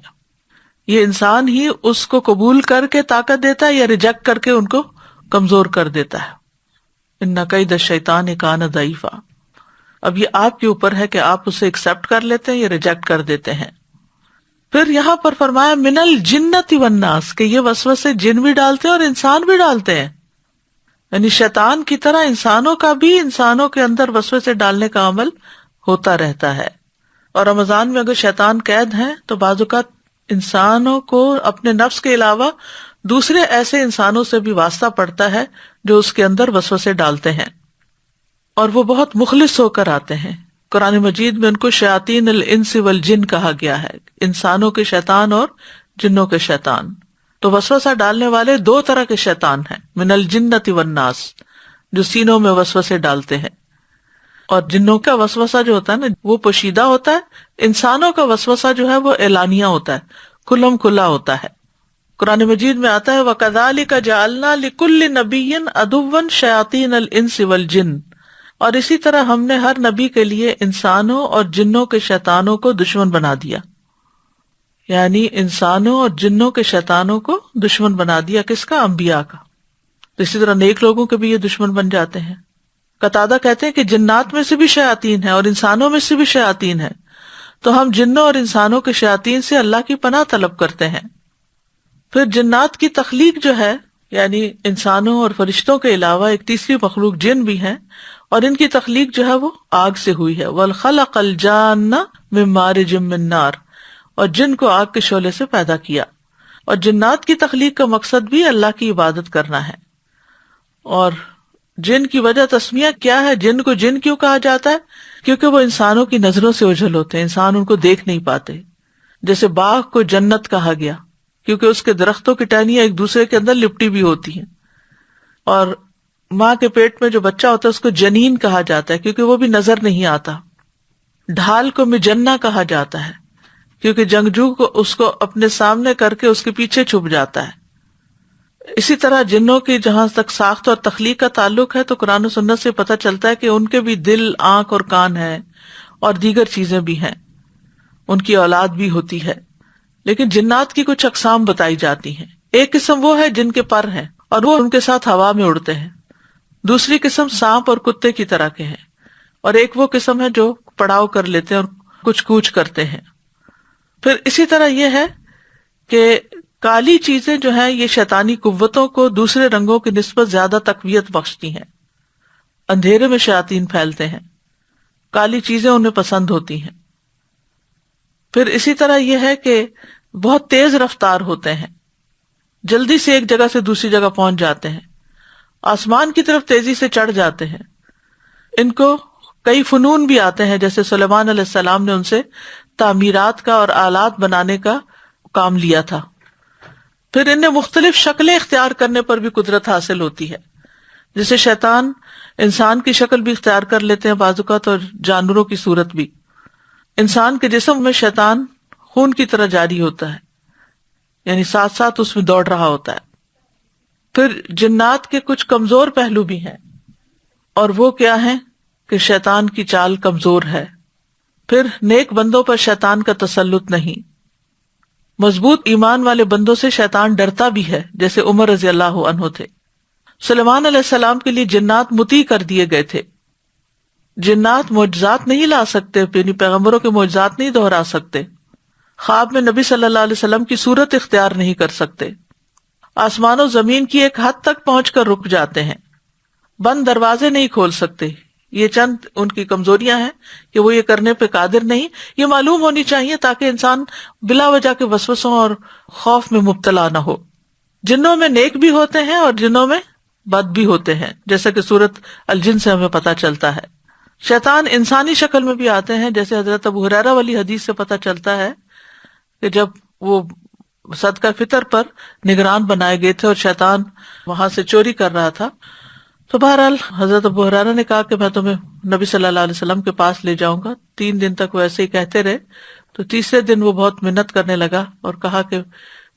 یہ انسان ہی اس کو قبول کر کے طاقت دیتا ہے یا ریجیکٹ کر کے ان کو کمزور کر دیتا ہے۔ ان کید الشیطان کان ضعیفا۔ اب یہ آپ کے اوپر ہے کہ آپ اسے ایکسپٹ کر لیتے ہیں یا ریجیکٹ کر دیتے ہیں۔ پھر یہاں پر فرمایا من الجنۃ والناس، کہ یہ وسوسے جن بھی ڈالتے ہیں اور انسان بھی ڈالتے ہیں، یعنی شیطان کی طرح انسانوں کا بھی انسانوں کے اندر وسوسے ڈالنے کا عمل ہوتا رہتا ہے۔ اور رمضان میں اگر شیطان قید ہیں تو بعض اوقات انسانوں کو اپنے نفس کے علاوہ دوسرے ایسے انسانوں سے بھی واسطہ پڑتا ہے جو اس کے اندر وسوسے ڈالتے ہیں، اور وہ بہت مخلص ہو کر آتے ہیں۔ قرآن مجید میں ان کو شیاطین الانس والجن کہا گیا ہے، انسانوں کے شیطان اور جنوں کے شیطان۔ تو وسوسہ ڈالنے والے 2 طرح کے شیطان ہیں، من الجنۃ والناس، جو سینوں میں وسوسے ڈالتے ہیں، اور جنوں کا وسوسہ جو ہوتا ہے نا وہ پوشیدہ ہوتا ہے، انسانوں کا وسوسہ جو ہے وہ اعلانیہ ہوتا ہے، کھلم کھلا ہوتا ہے۔ قرآن مجید میں آتا ہے وَكَذَلِكَ جَعَلْنَا لِكُلِّ نَبِيٍّ عَدُوًّا شَيَاطِينَ الْإِنسِ وَالْجِنِّ، اور اسی طرح ہم نے ہر نبی کے لیے انسانوں اور جنوں کے شیطانوں کو دشمن بنا دیا، یعنی انسانوں اور جنوں کے شیطانوں کو دشمن بنا دیا، کس کا؟ انبیاء کا۔ اسی طرح نیک لوگوں کے بھی یہ دشمن بن جاتے ہیں۔ قتادہ کہتے ہیں کہ جنات میں سے بھی شیاطین ہیں اور انسانوں میں سے بھی شیاطین ہیں، تو ہم جنوں اور انسانوں کے شیاطین سے اللہ کی پناہ طلب کرتے ہیں۔ پھر جنات کی تخلیق جو ہے، یعنی انسانوں اور فرشتوں کے علاوہ ایک تیسری مخلوق جن بھی ہیں، اور ان کی تخلیق جو ہے وہ آگ سے ہوئی ہے۔ وَالْخَلَقَ الْجَانَّ مِن مَارِجٍ مِّن نَارٍ، اور جن کو آگ کے شعلے سے پیدا کیا۔ اور جنات کی تخلیق کا مقصد بھی اللہ کی عبادت کرنا ہے۔ اور جن کی وجہ تسمیہ کیا ہے، جن کو جن کیوں کہا جاتا ہے؟ کیونکہ وہ انسانوں کی نظروں سے اوجھل ہوتے ہیں، انسان ان کو دیکھ نہیں پاتے۔ جیسے باغ کو جنت کہا گیا کیونکہ اس کے درختوں کی ٹہنیاں ایک دوسرے کے اندر لپٹی بھی ہوتی ہیں، اور ماں کے پیٹ میں جو بچہ ہوتا ہے اس کو جنین کہا جاتا ہے کیونکہ وہ بھی نظر نہیں آتا۔ ڈھال کو مجنہ کہا جاتا ہے کیونکہ جنگجو کو اس کو اپنے سامنے کر کے اس کے پیچھے چھپ جاتا ہے۔ اسی طرح جنوں کی جہاں تک ساخت اور تخلیق کا تعلق ہے تو قرآن و سنت سے پتہ چلتا ہے کہ ان کے بھی دل، آنکھ اور کان ہیں، اور دیگر چیزیں بھی ہیں، ان کی اولاد بھی ہوتی ہے۔ لیکن جنات کی کچھ اقسام بتائی جاتی ہیں۔ ایک قسم وہ ہے جن کے پر ہیں اور وہ ان کے ساتھ ہوا میں اڑتے ہیں، دوسری قسم سانپ اور کتے کی طرح کے ہیں، اور ایک وہ قسم ہے جو پڑاؤ کر لیتے ہیں اور کچھ کوچ کرتے ہیں۔ پھر اسی طرح یہ ہے کہ کالی چیزیں جو ہیں یہ شیطانی قوتوں کو دوسرے رنگوں کی نسبت زیادہ تقویت بخشتی ہیں، اندھیرے میں شیاطین پھیلتے ہیں، کالی چیزیں انہیں پسند ہوتی ہیں۔ پھر اسی طرح یہ ہے کہ بہت تیز رفتار ہوتے ہیں، جلدی سے ایک جگہ سے دوسری جگہ پہنچ جاتے ہیں، آسمان کی طرف تیزی سے چڑھ جاتے ہیں۔ ان کو کئی فنون بھی آتے ہیں، جیسے سلیمان علیہ السلام نے ان سے تعمیرات کا اور آلات بنانے کا کام لیا تھا۔ پھر انہیں مختلف شکلیں اختیار کرنے پر بھی قدرت حاصل ہوتی ہے، جیسے شیطان انسان کی شکل بھی اختیار کر لیتے ہیں بعض اوقات، اور جانوروں کی صورت بھی۔ انسان کے جسم میں شیطان خون کی طرح جاری ہوتا ہے، یعنی ساتھ ساتھ اس میں دوڑ رہا ہوتا ہے۔ پھر جنات کے کچھ کمزور پہلو بھی ہیں، اور وہ کیا ہیں کہ شیطان کی چال کمزور ہے۔ پھر نیک بندوں پر شیطان کا تسلط نہیں، مضبوط ایمان والے بندوں سے شیطان ڈرتا بھی ہے، جیسے عمر رضی اللہ عنہ تھے۔ سلیمان علیہ السلام کے لیے جنات مطیع کر دیے گئے تھے۔ جنات معجزات نہیں لا سکتے، یعنی پیغمبروں کے معجزات نہیں دہرا سکتے، خواب میں نبی صلی اللہ علیہ وسلم کی صورت اختیار نہیں کر سکتے، آسمان و زمین کی ایک حد تک پہنچ کر رک جاتے ہیں، بند دروازے نہیں کھول سکتے۔ یہ چند ان کی کمزوریاں ہیں کہ وہ یہ کرنے پہ قادر نہیں، یہ معلوم ہونی چاہیے تاکہ انسان بلا وجہ کے وسوسوں اور خوف میں مبتلا نہ ہو۔ جنوں میں نیک بھی ہوتے ہیں اور جنوں میں بد بھی ہوتے ہیں، جیسا کہ سورۃ الجن سے ہمیں پتہ چلتا ہے۔ شیطان انسانی شکل میں بھی آتے ہیں، جیسے حضرت ابو ہریرہ والی حدیث سے پتہ چلتا ہے کہ جب وہ صدقہ فطر پر نگران بنائے گئے تھے اور شیطان وہاں سے چوری کر رہا تھا، تو بہرحال حضرت ابو ہریرہ نے کہا کہ میں تمہیں نبی صلی اللہ علیہ وسلم کے پاس لے جاؤں گا۔ 3 دن تک وہ ایسے ہی کہتے رہے، تو تیسرے دن وہ بہت منت کرنے لگا اور کہا کہ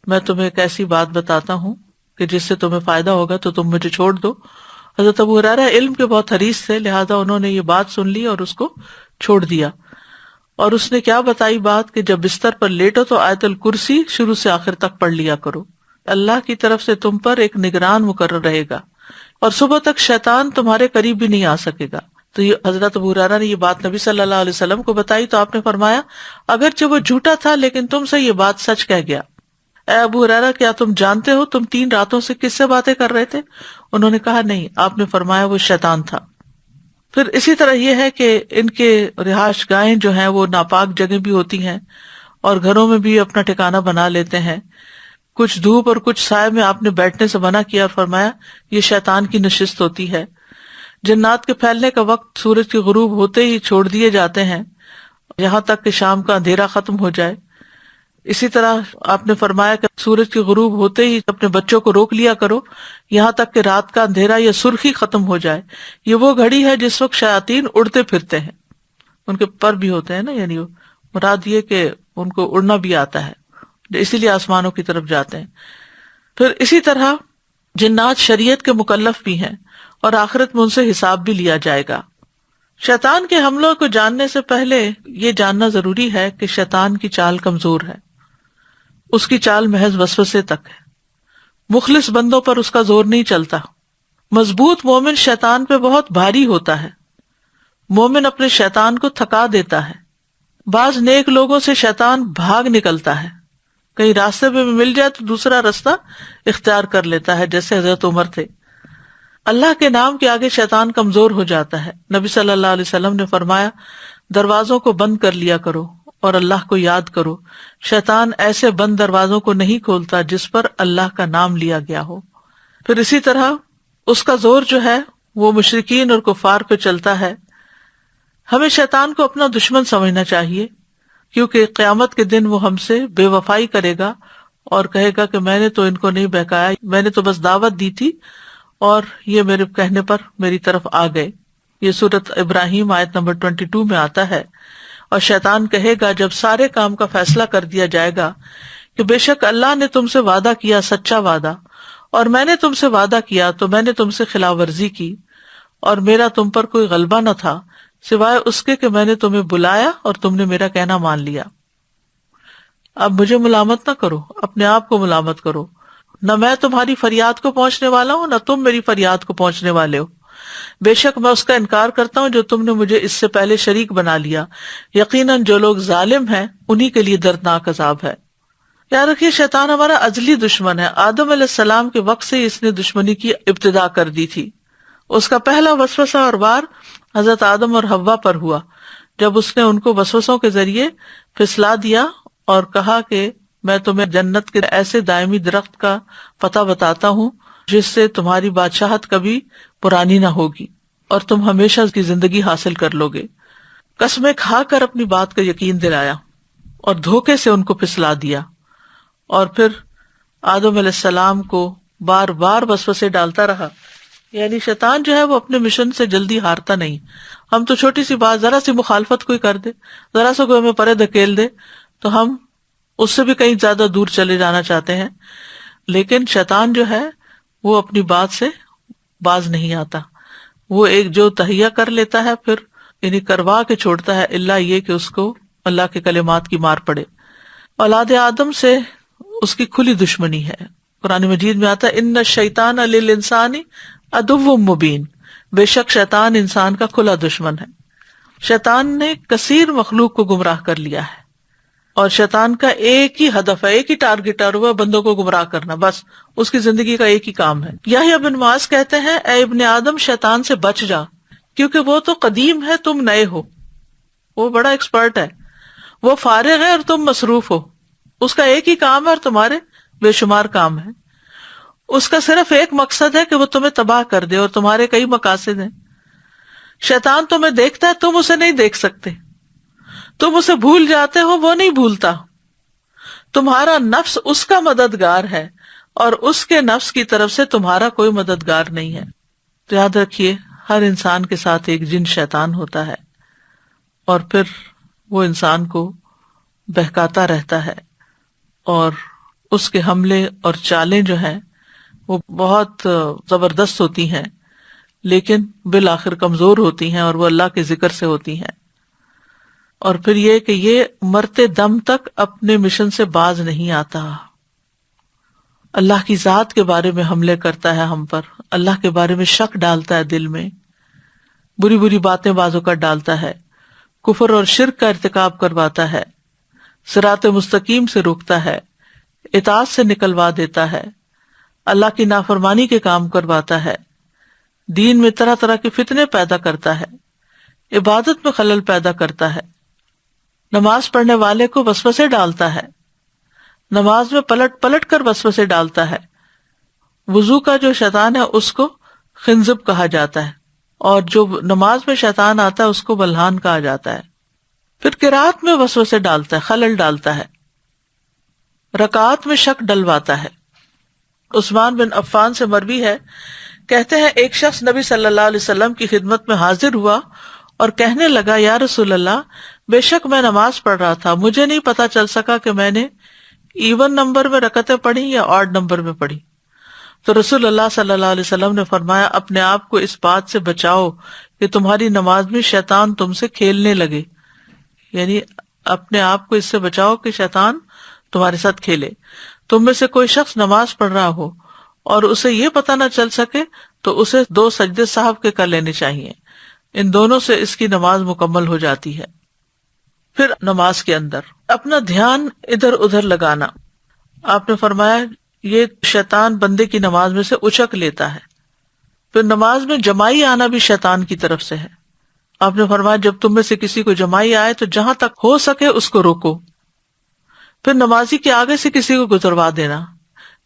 میں تمہیں ایک ایسی بات بتاتا ہوں کہ جس سے تمہیں فائدہ ہوگا تو تم مجھے چھوڑ دو۔ حضرت ابو ہریرہ علم کے بہت حریص تھے، لہٰذا انہوں نے یہ بات سن لی اور اس کو چھوڑ دیا۔ اور اس نے کیا بتائی بات کہ جب بستر پر لیٹو تو آیت الکرسی شروع سے آخر تک پڑھ لیا کرو، اللہ کی طرف سے تم پر ایک نگران مقرر رہے گا اور صبح تک شیطان تمہارے قریب بھی نہیں آ سکے گا۔ تو یہ حضرت ابو ہریرہ نے یہ بات نبی صلی اللہ علیہ وسلم کو بتائی تو آپ نے فرمایا اگرچہ وہ جھوٹا تھا لیکن تم سے یہ بات سچ کہہ گیا۔ اے ابو ہریرہ کیا تم جانتے ہو تم 3 راتوں سے کس سے باتیں کر رہے تھے؟ انہوں نے کہا نہیں۔ آپ نے فرمایا وہ شیطان تھا۔ پھر اسی طرح یہ ہے کہ ان کے رہائش گاہیں جو ہیں وہ ناپاک جگہ بھی ہوتی ہیں اور گھروں میں بھی اپنا ٹھکانہ بنا لیتے ہیں۔ کچھ دھوپ اور کچھ سائے میں آپ نے بیٹھنے سے منع کیا اور فرمایا یہ شیطان کی نشست ہوتی ہے۔ جنات کے پھیلنے کا وقت سورج کے غروب ہوتے ہی چھوڑ دیے جاتے ہیں یہاں تک کہ شام کا اندھیرا ختم ہو جائے۔ اسی طرح آپ نے فرمایا کہ سورج کے غروب ہوتے ہی اپنے بچوں کو روک لیا کرو یہاں تک کہ رات کا اندھیرا یا سرخی ختم ہو جائے. یہ وہ گھڑی ہے جس وقت شیاطین اڑتے پھرتے ہیں، ان کے پر بھی ہوتے ہیں نا، یعنی مراد یہ کہ ان کو اڑنا بھی آتا ہے، اسی لیے آسمانوں کی طرف جاتے ہیں. پھر اسی طرح جنات شریعت کے مکلف بھی ہیں اور آخرت میں ان سے حساب بھی لیا جائے گا. شیطان کے حملوں کو جاننے سے پہلے یہ جاننا ضروری ہے کہ شیطان کی چال کمزور ہے، اس کی چال محض وسوسے تک ہے، مخلص بندوں پر اس کا زور نہیں چلتا. مضبوط مومن شیطان پہ بہت بھاری ہوتا ہے، مومن اپنے شیطان کو تھکا دیتا ہے. بعض نیک لوگوں سے شیطان بھاگ نکلتا ہے، کہیں راستے میں مل جائے تو دوسرا راستہ اختیار کر لیتا ہے، جیسے حضرت عمر تھے. اللہ کے نام کے آگے شیطان کمزور ہو جاتا ہے. نبی صلی اللہ علیہ وسلم نے فرمایا دروازوں کو بند کر لیا کرو اور اللہ کو یاد کرو. شیطان ایسے بند دروازوں کو نہیں کھولتا جس پر اللہ کا نام لیا گیا ہو. پھر اسی طرح اس کا زور جو ہے وہ مشرکین اور کفار پہ چلتا ہے. ہمیں شیطان کو اپنا دشمن سمجھنا چاہیے، کیونکہ قیامت کے دن وہ ہم سے بے وفائی کرے گا اور کہے گا کہ میں نے تو ان کو نہیں بہکایا، میں نے تو بس دعوت دی تھی اور یہ میرے کہنے پر میری طرف آ گئے. یہ سورۃ ابراہیم آیت نمبر 22 میں آتا ہے. اور شیطان کہے گا جب سارے کام کا فیصلہ کر دیا جائے گا کہ بے شک اللہ نے تم سے وعدہ کیا سچا وعدہ، اور میں نے تم سے وعدہ کیا تو میں نے تم سے خلاف ورزی کی، اور میرا تم پر کوئی غلبہ نہ تھا سوائے اس کے کہ میں نے تمہیں بلایا اور تم نے میرا کہنا مان لیا. اب مجھے ملامت نہ کرو، اپنے آپ کو ملامت کرو. نہ میں تمہاری فریاد کو پہنچنے والا ہوں، نہ تم میری فریاد کو پہنچنے والے ہو. بے شک میں اس کا انکار کرتا ہوں جو تم نے مجھے اس سے پہلے شریک بنا لیا. یقیناً جو لوگ ظالم ہیں انہی کے لیے دردناک عذاب ہے. یاد رکھیے شیطان ہمارا ازلی دشمن ہے. آدم علیہ السلام کے وقت سے اس نے دشمنی کی ابتدا کر دی تھی. اس کا پہلا وسوسہ اور وار حضرت آدم اور حوا پر ہوا جب اس نے ان کو وسوسوں کے ذریعے پھسلا دیا اور کہا کہ میں تمہیں جنت کے ایسے دائمی درخت کا پتہ بتاتا ہوں جس سے تمہاری بادشاہت کبھی پرانی نہ ہوگی اور تم ہمیشہ کی زندگی حاصل کر لو گے. قسمیں کھا کر اپنی بات کا یقین دلایا اور دھوکے سے ان کو پھسلا دیا. اور پھر آدم علیہ السلام کو بار بار وسوسے ڈالتا رہا. یعنی شیطان جو ہے وہ اپنے مشن سے جلدی ہارتا نہیں. ہم تو چھوٹی سی بات، ذرا سی مخالفت کوئی کر دے، ذرا سا کوئی ہمیں پرے دھکیل دے تو ہم اس سے بھی کہیں زیادہ دور چلے جانا چاہتے ہیں. لیکن شیطان جو ہے وہ اپنی بات سے باز نہیں آتا. وہ ایک جو تہیہ کر لیتا ہے پھر یعنی کروا کے چھوڑتا ہے، الا یہ کہ اس کو اللہ کے کلمات کی مار پڑے. اولاد آدم سے اس کی کھلی دشمنی ہے. قرآن مجید میں آتا ہے ان الشیطان للانسان عدو مبین، بے شک شیطان انسان کا کھلا دشمن ہے. شیطان نے کثیر مخلوق کو گمراہ کر لیا ہے اور شیطان کا ایک ہی ہدف ہے، ایک ہی ٹارگٹ ہے، اور وہ بندوں کو گمراہ کرنا. بس اس کی زندگی کا ایک ہی کام ہے. یحییٰ بن معاذ کہتے ہیں اے ابن آدم شیطان سے بچ جا، کیونکہ وہ تو قدیم ہے تم نئے ہو. وہ بڑا ایکسپرٹ ہے، وہ فارغ ہے اور تم مصروف ہو. اس کا ایک ہی کام ہے اور تمہارے بے شمار کام ہے. اس کا صرف ایک مقصد ہے کہ وہ تمہیں تباہ کر دے، اور تمہارے کئی مقاصد ہیں. شیطان تمہیں دیکھتا ہے، تم اسے نہیں دیکھ سکتے. تم اسے بھول جاتے ہو، وہ نہیں بھولتا. تمہارا نفس اس کا مددگار ہے اور اس کے نفس کی طرف سے تمہارا کوئی مددگار نہیں ہے. تو یاد رکھیے ہر انسان کے ساتھ ایک جن شیطان ہوتا ہے اور پھر وہ انسان کو بہکاتا رہتا ہے، اور اس کے حملے اور چالیں جو ہیں وہ بہت زبردست ہوتی ہیں، لیکن بالآخر کمزور ہوتی ہیں اور وہ اللہ کے ذکر سے ہوتی ہیں. اور پھر یہ کہ یہ مرتے دم تک اپنے مشن سے باز نہیں آتا. اللہ کی ذات کے بارے میں حملے کرتا ہے ہم پر، اللہ کے بارے میں شک ڈالتا ہے دل میں، بری بری باتیں بعض اوقات ڈالتا ہے، کفر اور شرک کا ارتکاب کرواتا ہے، صراط مستقیم سے روکتا ہے، اطاعت سے نکلوا دیتا ہے، اللہ کی نافرمانی کے کام کرواتا ہے، دین میں طرح طرح کے فتنے پیدا کرتا ہے، عبادت میں خلل پیدا کرتا ہے، نماز پڑھنے والے کو وسوسے ڈالتا ہے، نماز میں پلٹ پلٹ کر وسوسے ڈالتا ہے. وضو کا جو شیطان ہے اس کو خنزب کہا جاتا ہے، اور جو نماز میں شیطان آتا ہے اس کو بلحان کہا جاتا ہے. پھر قرات میں وسوسے ڈالتا ہے، خلل ڈالتا ہے. رکعات میں شک ڈلواتا ہے۔ عثمان بن عفان سے مروی ہے، کہتے ہیں ایک شخص نبی صلی اللہ علیہ وسلم کی خدمت میں حاضر ہوا اور کہنے لگا، یا رسول اللہ، بے شک میں نماز پڑھ رہا تھا، مجھے نہیں پتا چل سکا کہ میں نے ایون نمبر میں رکعتیں پڑھی یا آڈ نمبر میں پڑھی۔ تو رسول اللہ صلی اللہ علیہ وسلم نے فرمایا، اپنے آپ کو اس بات سے بچاؤ کہ تمہاری نماز میں شیطان تم سے کھیلنے لگے، یعنی اپنے آپ کو اس سے بچاؤ کہ شیطان تمہارے ساتھ کھیلے۔ تم میں سے کوئی شخص نماز پڑھ رہا ہو اور اسے یہ پتہ نہ چل سکے تو اسے 2 سجدے صاحب کے کر لینے چاہیے، ان دونوں سے اس کی نماز مکمل ہو جاتی ہے۔ پھر نماز کے اندر اپنا دھیان ادھر ادھر لگانا، آپ نے فرمایا یہ شیطان بندے کی نماز میں سے اچک لیتا ہے۔ پھر نماز میں جمائی آنا بھی شیطان کی طرف سے ہے، آپ نے فرمایا جب تم میں سے کسی کو جمائی آئے تو جہاں تک ہو سکے اس کو روکو۔ پھر نمازی کے آگے سے کسی کو گزروا دینا،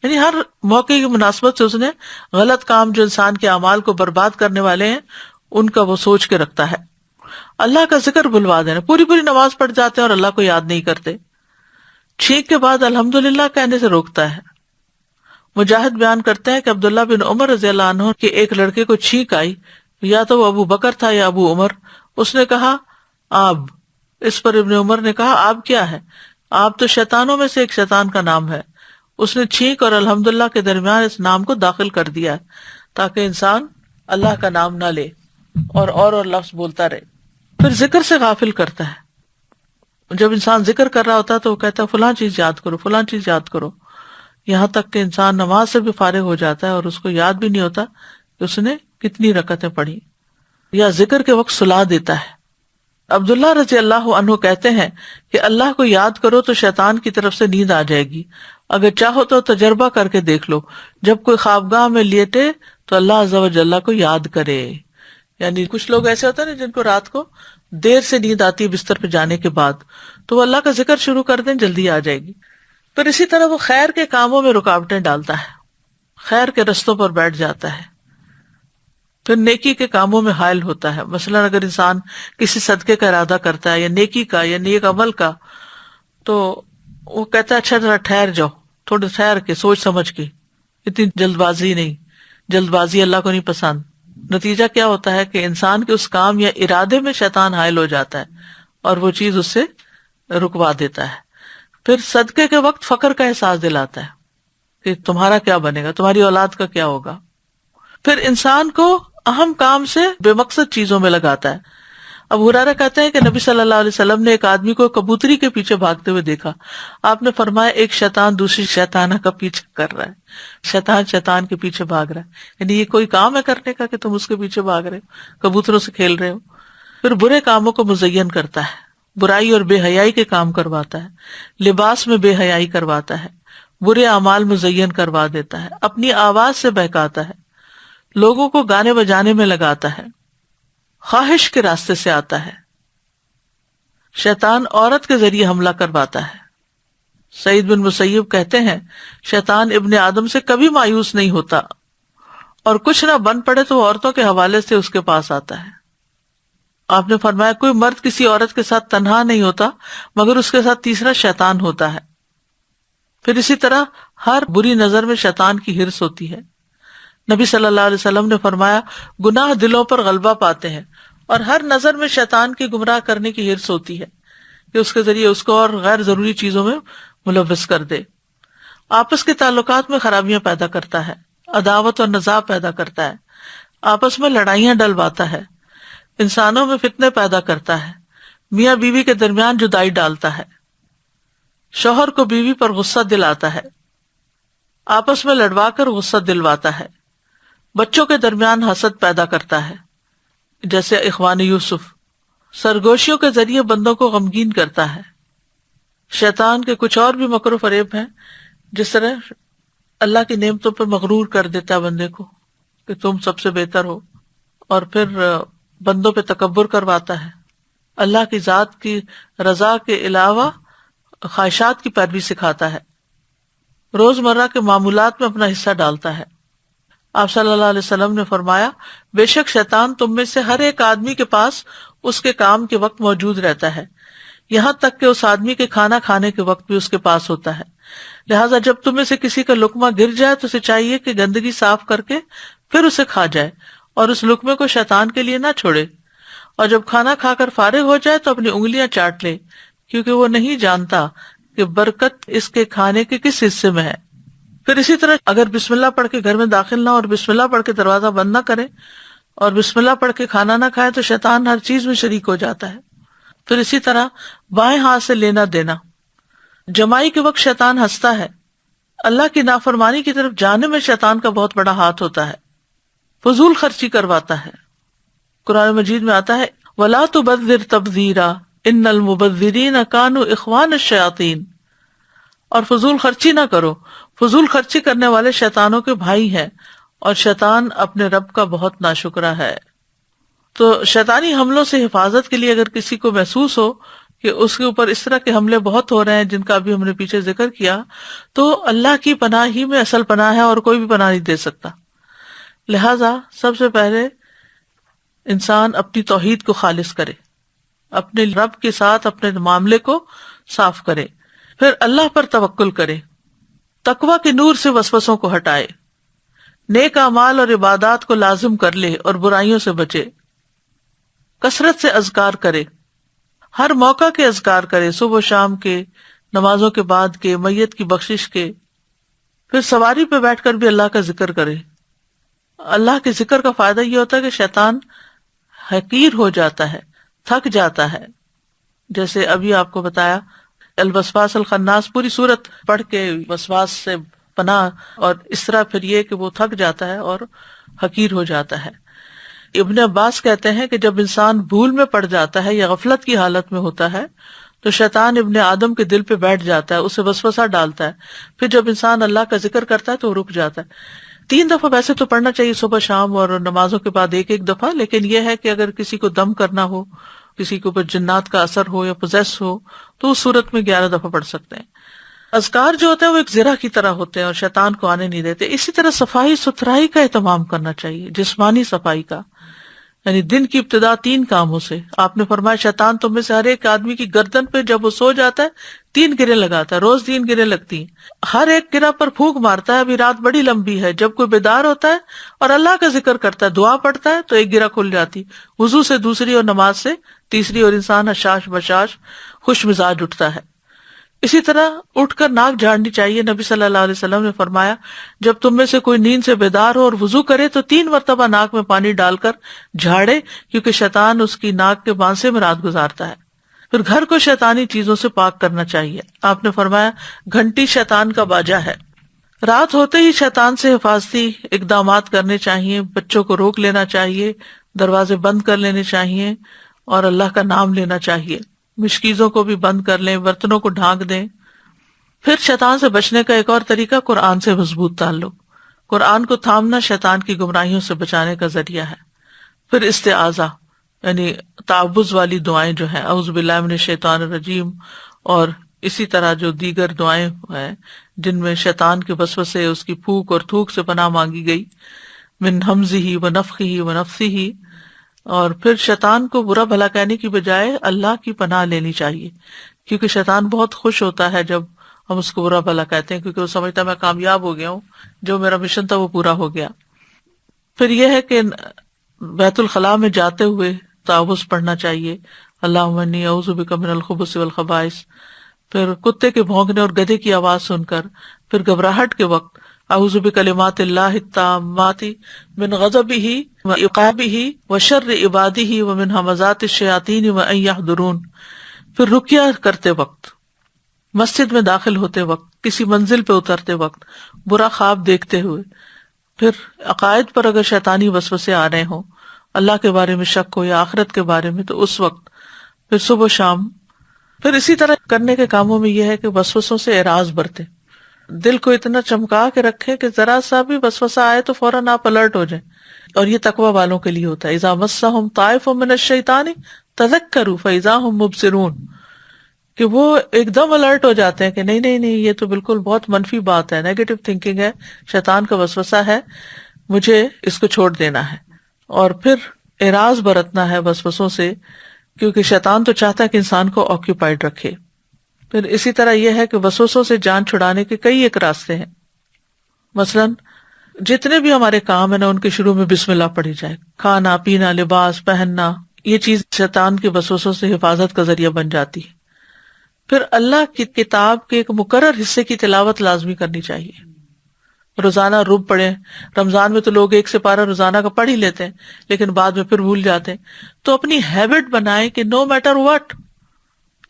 یعنی ہر موقع کی مناسبت سے اس نے غلط کام جو انسان کے اعمال کو برباد کرنے والے ہیں ان کا وہ سوچ کے رکھتا ہے۔ اللہ کا ذکر بھلوا دینا، پوری نماز پڑھ جاتے ہیں اور اللہ کو یاد نہیں کرتے۔ چھینک کے بعد الحمدللہ کہنے سے روکتا ہے۔ مجاہد بیان کرتے ہیں کہ عبداللہ بن عمر رضی اللہ عنہ کے ایک لڑکے کو چھینک آئی، یا تو وہ ابو بکر تھا یا ابو عمر، اس نے کہا آب، اس پر ابن عمر نے کہا آب کیا ہے؟ آب تو شیطانوں میں سے ایک شیطان کا نام ہے۔ اس نے چھینک اور الحمدللہ کے درمیان اس نام کو داخل کر دیا تاکہ انسان اللہ کا نام نہ لے اور لفظ بولتا رہے۔ پھر ذکر سے غافل کرتا ہے، جب انسان ذکر کر رہا ہوتا ہے تو وہ کہتا ہے فلاں چیز یاد کرو، فلاں چیز یاد کرو، یہاں تک کہ انسان نماز سے بھی فارغ ہو جاتا ہے اور اس کو یاد بھی نہیں ہوتا کہ اس نے کتنی رکعتیں پڑھی، یا ذکر کے وقت سلا دیتا ہے۔ عبداللہ رضی اللہ عنہ کہتے ہیں کہ اللہ کو یاد کرو تو شیطان کی طرف سے نیند آ جائے گی، اگر چاہو تو تجربہ کر کے دیکھ لو، جب کوئی خوابگاہ میں لیٹے تو اللہ عز و جل کو یاد کرے۔ یعنی کچھ لوگ ایسے ہوتے ہیں جن کو رات کو دیر سے نیند آتی ہے بستر پہ جانے کے بعد، تو وہ اللہ کا ذکر شروع کر دیں، جلدی آ جائے گی۔ پھر اسی طرح وہ خیر کے کاموں میں رکاوٹیں ڈالتا ہے، خیر کے رستوں پر بیٹھ جاتا ہے، پھر نیکی کے کاموں میں حائل ہوتا ہے۔ مثلا اگر انسان کسی صدقے کا ارادہ کرتا ہے یا نیکی کا یا نیک عمل کا، تو وہ کہتا ہے اچھا ذرا ٹھہر جاؤ، تھوڑے ٹھہر کے سوچ سمجھ کے، اتنی جلد بازی نہیں، جلد بازی اللہ کو نہیں پسند۔ نتیجہ کیا ہوتا ہے کہ انسان کے اس کام یا ارادے میں شیطان حائل ہو جاتا ہے اور وہ چیز اس سے رکوا دیتا ہے۔ پھر صدقے کے وقت فقر کا احساس دلاتا ہے کہ تمہارا کیا بنے گا، تمہاری اولاد کا کیا ہوگا۔ پھر انسان کو اہم کام سے بے مقصد چیزوں میں لگاتا ہے۔ ابو ہریرہ کہتے ہیں کہ نبی صلی اللہ علیہ وسلم نے ایک آدمی کو کبوتری کے پیچھے بھاگتے ہوئے دیکھا، آپ نے فرمایا ایک شیطان دوسری شیطانہ کا پیچھے کر رہا ہے، شیطان کے پیچھے بھاگ رہا ہے، یعنی یہ کوئی کام ہے کرنے کا کہ تم اس کے پیچھے بھاگ رہے ہو، کبوتروں سے کھیل رہے ہو۔ پھر برے کاموں کو مزین کرتا ہے، برائی اور بے حیائی کے کام کرواتا ہے، لباس میں بے حیائی کرواتا ہے، برے اعمال مزین کروا دیتا ہے، اپنی آواز سے بہکاتا ہے، لوگوں کو گانے بجانے میں لگاتا ہے، خواہش کے راستے سے آتا ہے، شیطان عورت کے ذریعے حملہ کرواتا ہے۔ سعید بن مسیب کہتے ہیں شیطان ابن آدم سے کبھی مایوس نہیں ہوتا اور کچھ نہ بن پڑے تو وہ عورتوں کے حوالے سے اس کے پاس آتا ہے۔ آپ نے فرمایا کوئی مرد کسی عورت کے ساتھ تنہا نہیں ہوتا مگر اس کے ساتھ تیسرا شیطان ہوتا ہے۔ پھر اسی طرح ہر بری نظر میں شیطان کی ہرس ہوتی ہے۔ نبی صلی اللہ علیہ وسلم نے فرمایا گناہ دلوں پر غلبہ پاتے ہیں اور ہر نظر میں شیطان کی گمراہ کرنے کی ہرس ہوتی ہے کہ اس کے ذریعے اس کو اور غیر ضروری چیزوں میں ملوث کر دے۔ آپس کے تعلقات میں خرابیاں پیدا کرتا ہے، عداوت اور نزاع پیدا کرتا ہے، آپس میں لڑائیاں ڈلواتا ہے، انسانوں میں فتنے پیدا کرتا ہے، میاں بیوی کے درمیان جدائی ڈالتا ہے، شوہر کو بیوی پر غصہ دلاتا ہے، آپس میں لڑوا کر غصہ دلواتا ہے، بچوں کے درمیان حسد پیدا کرتا ہے جیسے اخوان یوسف، سرگوشیوں کے ذریعے بندوں کو غمگین کرتا ہے۔ شیطان کے کچھ اور بھی مکر و فریب ہیں، جس طرح اللہ کی نعمتوں پر مغرور کر دیتا ہے بندے کو کہ تم سب سے بہتر ہو، اور پھر بندوں پہ تکبر کرواتا ہے، اللہ کی ذات کی رضا کے علاوہ خواہشات کی پیروی سکھاتا ہے، روزمرہ کے معمولات میں اپنا حصہ ڈالتا ہے۔ آپ صلی اللہ علیہ وسلم نے فرمایا بے شک شیطان تم میں سے ہر ایک آدمی کے پاس اس کے کام کے وقت موجود رہتا ہے، یہاں تک کہ اس آدمی کے کھانا کھانے کے وقت بھی اس کے پاس ہوتا ہے، لہٰذا جب تم میں سے کسی کا لقمہ گر جائے تو اسے چاہیے کہ گندگی صاف کر کے پھر اسے کھا جائے، اور اس لقمے کو شیطان کے لیے نہ چھوڑے، اور جب کھانا کھا کر فارغ ہو جائے تو اپنی انگلیاں چاٹ لے، کیونکہ وہ نہیں جانتا کہ برکت اس کے کھانے کے کس حصے میں ہے۔ پھر اسی طرح اگر بسم اللہ پڑھ کے گھر میں داخل نہ اور بسم اللہ پڑھ کے دروازہ بند نہ کرے اور بسم اللہ پڑھ کے کھانا نہ کھائے تو شیطان ہر چیز میں شریک ہو جاتا ہے۔ پھر اسی طرح بائیں ہاتھ سے لینا دینا، جمائی کے وقت شیطان ہنستا ہے، اللہ کی نافرمانی کی طرف جانے میں شیطان کا بہت بڑا ہاتھ ہوتا ہے، فضول خرچی کرواتا ہے۔ قرآن مجید میں آتا ہے وَلَا تُبَذِّرْ تَبْذِيرًا إِنَّ الْمُبَذِّرِينَ كَانُوا إِخْوَانَ الشَّيَاطِينَ، اور فضول خرچی نہ کرو، فضول خرچی کرنے والے شیطانوں کے بھائی ہیں، اور شیطان اپنے رب کا بہت ناشکرا ہے۔ تو شیطانی حملوں سے حفاظت کے لیے اگر کسی کو محسوس ہو کہ اس کے اوپر اس طرح کے حملے بہت ہو رہے ہیں جن کا ابھی ہم نے پیچھے ذکر کیا، تو اللہ کی پناہ ہی میں اصل پناہ ہے اور کوئی بھی پناہ نہیں دے سکتا۔ لہذا سب سے پہلے انسان اپنی توحید کو خالص کرے، اپنے رب کے ساتھ اپنے معاملے کو صاف کرے، پھر اللہ پر توکل کرے، تقوی کے نور سے وسوسوں کو ہٹائے، نیک اعمال اور عبادات کو لازم کر لے اور برائیوں سے بچے، کثرت سے اذکار کرے، ہر موقع کے اذکار کرے، صبح و شام کے، نمازوں کے بعد کے، میت کی بخشش کے، پھر سواری پہ بیٹھ کر بھی اللہ کا ذکر کرے۔ اللہ کے ذکر کا فائدہ یہ ہوتا ہے کہ شیطان حقیر ہو جاتا ہے، تھک جاتا ہے۔ جیسے ابھی آپ کو بتایا الوسواس الخناس، پوری سورت پڑھ کے وسواس سے پناہ، اور اس طرح پھر یہ کہ وہ تھک جاتا ہے اور حقیر ہو جاتا ہے۔ ابن عباس کہتے ہیں کہ جب انسان بھول میں پڑ جاتا ہے یا غفلت کی حالت میں ہوتا ہے تو شیطان ابن آدم کے دل پہ بیٹھ جاتا ہے، اسے وسوسہ ڈالتا ہے، پھر جب انسان اللہ کا ذکر کرتا ہے تو وہ رک جاتا ہے۔ 3 دفعہ ویسے تو پڑھنا چاہیے صبح شام اور نمازوں کے بعد ایک دفعہ، لیکن یہ ہے کہ اگر کسی کو دم کرنا ہو، کسی کے اوپر جنات کا اثر ہو یا پوزیس ہو تو اس صورت میں 11 دفعہ پڑھ سکتے ہیں۔ اذکار جو ہوتے ہیں وہ ایک زرہ کی طرح ہوتے ہیں اور شیطان کو آنے نہیں دیتے۔ اسی طرح صفائی ستھرائی کا اہتمام کرنا چاہیے، جسمانی صفائی کا، یعنی دن کی ابتدا 3 کاموں سے۔ آپ نے فرمایا شیطان تم میں سے ہر ایک آدمی کی گردن پہ جب وہ سو جاتا ہے 3 گریں لگاتا ہے، روز 3 گریں لگتی ہیں، ہر ایک گرہ پر پھونک مارتا ہے، ابھی رات بڑی لمبی ہے۔ جب کوئی بیدار ہوتا ہے اور اللہ کا ذکر کرتا ہے، دعا پڑھتا ہے تو ایک گرہ کھل جاتی، وضو سے دوسری اور نماز سے تیسری، اور انسان حشاش بشاش خوش مزاج اٹھتا ہے۔ اسی طرح اٹھ کر ناک جھاڑنی چاہیے۔ نبی صلی اللہ علیہ وسلم نے فرمایا جب تم میں سے کوئی نیند سے بیدار ہو اور وضو کرے تو 3 مرتبہ ناک میں پانی ڈال کر جھاڑے، کیونکہ شیطان اس کی ناک کے بانسے میں رات گزارتا ہے۔ پھر گھر کو شیطانی چیزوں سے پاک کرنا چاہیے۔ آپ نے فرمایا گھنٹی شیطان کا باجا ہے۔ رات ہوتے ہی شیطان سے حفاظتی اقدامات کرنے چاہیے، بچوں کو روک لینا چاہیے، دروازے بند کر لینے چاہیے اور اللہ کا نام لینا چاہیے۔ مشکیزوں کو بھی بند کر لیں، برتنوں کو ڈھانک دیں۔ پھر شیطان سے بچنے کا ایک اور طریقہ قرآن سے مضبوط تعلق، قرآن کو تھامنا شیطان کی گمراہیوں سے بچانے کا ذریعہ ہے۔ پھر استعاذہ یعنی تعوذ والی دعائیں جو ہیں، اعوذ باللہ من الشیطان الرجیم، اور اسی طرح جو دیگر دعائیں ہیں جن میں شیطان کے وسوسے، اس کی پھونک اور تھوک سے پناہ مانگی گئی، من ہمزہ ونفخہ ونفثہ۔ اور پھر شیطان کو برا بھلا کہنے کی بجائے اللہ کی پناہ لینی چاہیے، کیونکہ شیطان بہت خوش ہوتا ہے جب ہم اس کو برا بھلا کہتے ہیں، کیونکہ وہ سمجھتا ہے میں کامیاب ہو گیا ہوں، جو میرا مشن تھا وہ پورا ہو گیا۔ پھر یہ ہے کہ بیت الخلاء میں جاتے ہوئے تعوذ پڑھنا چاہیے، اللہم انی اعوذ بک من الخبث والخبائث۔ پھر کتے کے بھونکنے اور گدھے کی آواز سن کر، پھر گھبراہٹ کے وقت اعوذ بکلمات اللہ التامات من غضبہ وعقابہ وشر عبادہ ومن ہمزات الشیاطین وان یحضرون۔ پھر رقیہ کرتے وقت، مسجد میں داخل ہوتے وقت، کسی منزل پہ اترتے وقت، برا خواب دیکھتے ہوئے، پھر عقائد پر اگر شیطانی وسوسے آ رہے ہوں، اللہ کے بارے میں شک ہو یا آخرت کے بارے میں، تو اس وقت، پھر صبح و شام۔ پھر اسی طرح کرنے کے کاموں میں یہ ہے کہ وسوسوں سے اعراض برتے، دل کو اتنا چمکا کے رکھے کہ ذرا سا بھی وسوسہ آئے تو فوراً آپ الرٹ ہو جائیں، اور یہ تقوی والوں کے لیے ہوتا ہے۔ اذا مسہم طائف من الشیطان تذکروا فاذا ہم مبصرون، کہ وہ ایک دم الرٹ ہو جاتے ہیں کہ نہیں نہیں نہیں، یہ تو بالکل بہت منفی بات ہے، نیگیٹو تھنکنگ ہے، شیطان کا وسوسہ ہے، مجھے اس کو چھوڑ دینا ہے۔ اور پھر اعراض برتنا ہے وسوسوں سے، کیونکہ شیطان تو چاہتا ہے کہ انسان کو آکیوپائڈ رکھے۔ پھر اسی طرح یہ ہے کہ وسوسوں سے جان چھڑانے کے کئی ایک راستے ہیں. مثلاً جتنے بھی ہمارے کام ہیں نا ان کے شروع میں بسم اللہ پڑھی جائے. کھانا پینا، لباس پہننا، یہ چیز شیطان کے وسوسوں سے حفاظت کا ذریعہ بن جاتی ہے. پھر اللہ کی کتاب کے ایک مقرر حصے کی تلاوت لازمی کرنی چاہیے. روزانہ رب پڑھیں. رمضان میں تو لوگ 1 سپارہ روزانہ کا پڑھ ہی لیتے ہیں لیکن بعد میں پھر بھول جاتے ہیں. تو اپنی ہیبٹ بنائیں کہ نو میٹر واٹ،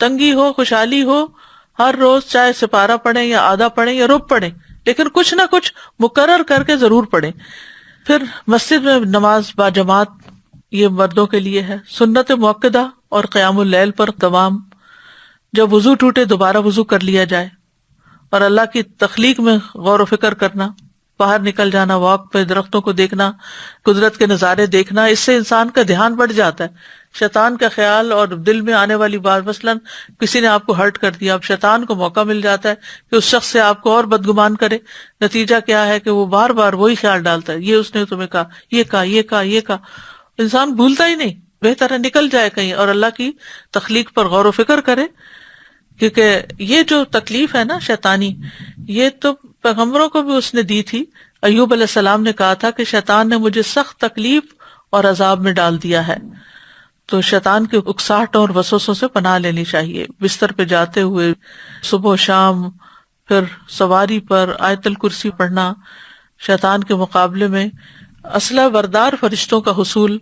تنگی ہو خوشحالی ہو، ہر روز چاہے سپارہ پڑھیں یا آدھا پڑھیں یا رب پڑھیں لیکن کچھ نہ کچھ مقرر کر کے ضرور پڑھیں. پھر مسجد میں نماز با جماعت یہ مردوں کے لیے ہے. سنت مؤکدہ اور قیام اللیل پر دوام. جب وضو ٹوٹے دوبارہ وضو کر لیا جائے. اور اللہ کی تخلیق میں غور و فکر کرنا، باہر نکل جانا، واک پہ درختوں کو دیکھنا، قدرت کے نظارے دیکھنا، اس سے انسان کا دھیان بڑھ جاتا ہے. شیطان کا خیال اور دل میں آنے والی بات، مثلاً کسی نے آپ کو ہرٹ کر دیا، اب شیطان کو موقع مل جاتا ہے کہ اس شخص سے آپ کو اور بدگمان کرے. نتیجہ کیا ہے کہ وہ بار بار وہی خیال ڈالتا ہے، یہ اس نے تمہیں کہا، یہ کہا، یہ کہا، یہ کہا. انسان بھولتا ہی نہیں، بہتر ہے نکل جائے کہیں اور اللہ کی تخلیق پر غور و فکر کرے. کیونکہ یہ جو تکلیف ہے نا شیطانی، یہ تو پیغمبروں کو بھی اس نے دی تھی. ایوب علیہ السلام نے کہا تھا کہ شیطان نے مجھے سخت تکلیف اور عذاب میں ڈال دیا ہے. تو شیطان کے اکساہٹوں اور وسوسوں سے پناہ لینی چاہیے. بستر پہ جاتے ہوئے صبح و شام، پھر سواری پر آیت الکرسی پڑھنا. شیطان کے مقابلے میں اسلحہ بردار فرشتوں کا حصول.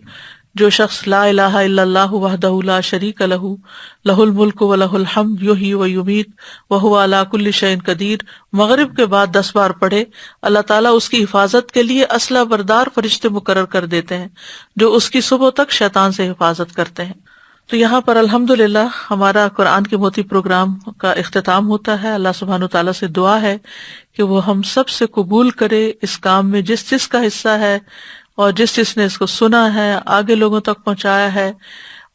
جو شخص لا الہ الا اللہ وحدہ لا شریک لہ لہ الملک ولہ الحمد یحیی و یمیت وہو علی کل شیء قدیر مغرب کے بعد 10 بار پڑھے، اللہ تعالیٰ اس کی حفاظت کے لیے اسلحہ بردار فرشتے مقرر کر دیتے ہیں جو اس کی صبح تک شیطان سے حفاظت کرتے ہیں. تو یہاں پر الحمدللہ ہمارا قرآن کے موتی پروگرام کا اختتام ہوتا ہے. اللہ سبحانہ و تعالیٰ سے دعا ہے کہ وہ ہم سب سے قبول کرے اس کام میں جس جس کا حصہ ہے، اور جس جس نے اس کو سنا ہے، آگے لوگوں تک پہنچایا ہے،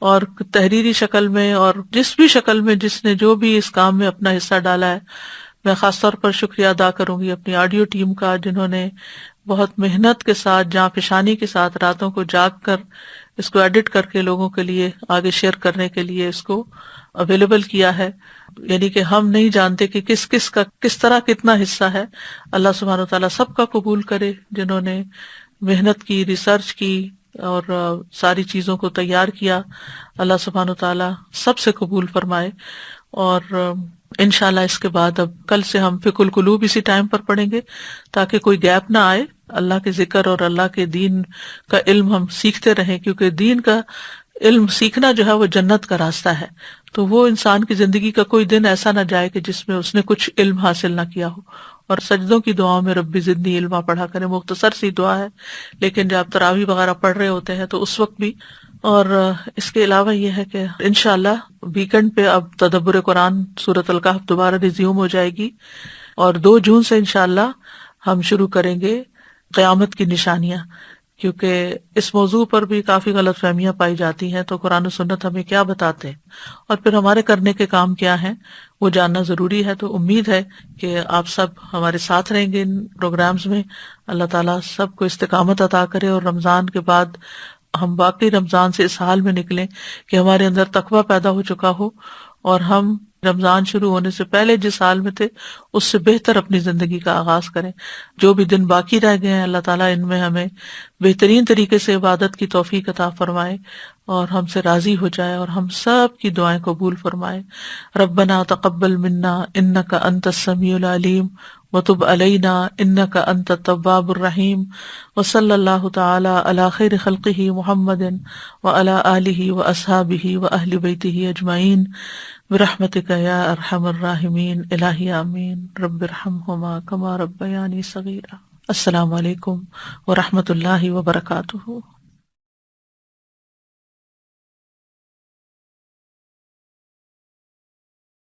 اور تحریری شکل میں اور جس بھی شکل میں جس نے جو بھی اس کام میں اپنا حصہ ڈالا ہے. میں خاص طور پر شکریہ ادا کروں گی اپنی آڈیو ٹیم کا، جنہوں نے بہت محنت کے ساتھ، جاں فشانی کے ساتھ راتوں کو جاگ کر اس کو ایڈٹ کر کے لوگوں کے لیے آگے شیئر کرنے کے لیے اس کو اویلیبل کیا ہے. یعنی کہ ہم نہیں جانتے کہ کس کس کا کس طرح کتنا حصہ ہے. اللہ سبحانہ وتعالیٰ سب کا قبول کرے جنہوں نے محنت کی، ریسرچ کی اور ساری چیزوں کو تیار کیا. اللہ سبحانہ وتعالیٰ سب سے قبول فرمائے. اور انشاءاللہ اس کے بعد اب کل سے ہم فقہ القلوب اسی ٹائم پر پڑھیں گے تاکہ کوئی گیپ نہ آئے. اللہ کے ذکر اور اللہ کے دین کا علم ہم سیکھتے رہیں، کیونکہ دین کا علم سیکھنا جو ہے وہ جنت کا راستہ ہے. تو وہ انسان کی زندگی کا کوئی دن ایسا نہ جائے کہ جس میں اس نے کچھ علم حاصل نہ کیا ہو. اور سجدوں کی دعاؤں میں ربی زدنی علما پڑھا کریں. مختصر سی دعا ہے لیکن جب آپ تراویح وغیرہ پڑھ رہے ہوتے ہیں تو اس وقت بھی. اور اس کے علاوہ یہ ہے کہ انشاءاللہ ویکنڈ پہ اب تدبر قرآن سورۃ الکہف دوبارہ ریزیوم ہو جائے گی، اور 2 جون سے انشاءاللہ ہم شروع کریں گے قیامت کی نشانیاں. کیونکہ اس موضوع پر بھی کافی غلط فہمیاں پائی جاتی ہیں. تو قرآن و سنت ہمیں کیا بتاتے ہیں اور پھر ہمارے کرنے کے کام کیا ہیں وہ جاننا ضروری ہے. تو امید ہے کہ آپ سب ہمارے ساتھ رہیں گے ان پروگرامز میں. اللہ تعالیٰ سب کو استقامت عطا کرے اور رمضان کے بعد ہم باقی رمضان سے اس حال میں نکلیں کہ ہمارے اندر تقویٰ پیدا ہو چکا ہو اور ہم رمضان شروع ہونے سے پہلے جس حال میں تھے اس سے بہتر اپنی زندگی کا آغاز کریں. جو بھی دن باقی رہ گئے ہیں اللہ تعالیٰ ان میں ہمیں بہترین طریقے سے عبادت کی توفیق عطا فرمائے اور ہم سے راضی ہو جائے اور ہم سب کی دعائیں قبول فرمائے. ربنا تقبل منا انک انت السمیع العلیم وتب علینا انک انت التواب الرحیم. وصلی اللہ تعالی علی خیر خلقہ محمد وعلی آلہ واصحابہ واہل بیتہ اجمعین برحمتک یا ارحم الراحمین. الہی آمین. رب ارحمہما کما ربیانی صغیرا. السلام علیکم ورحمۃ اللہ وبرکاتہ.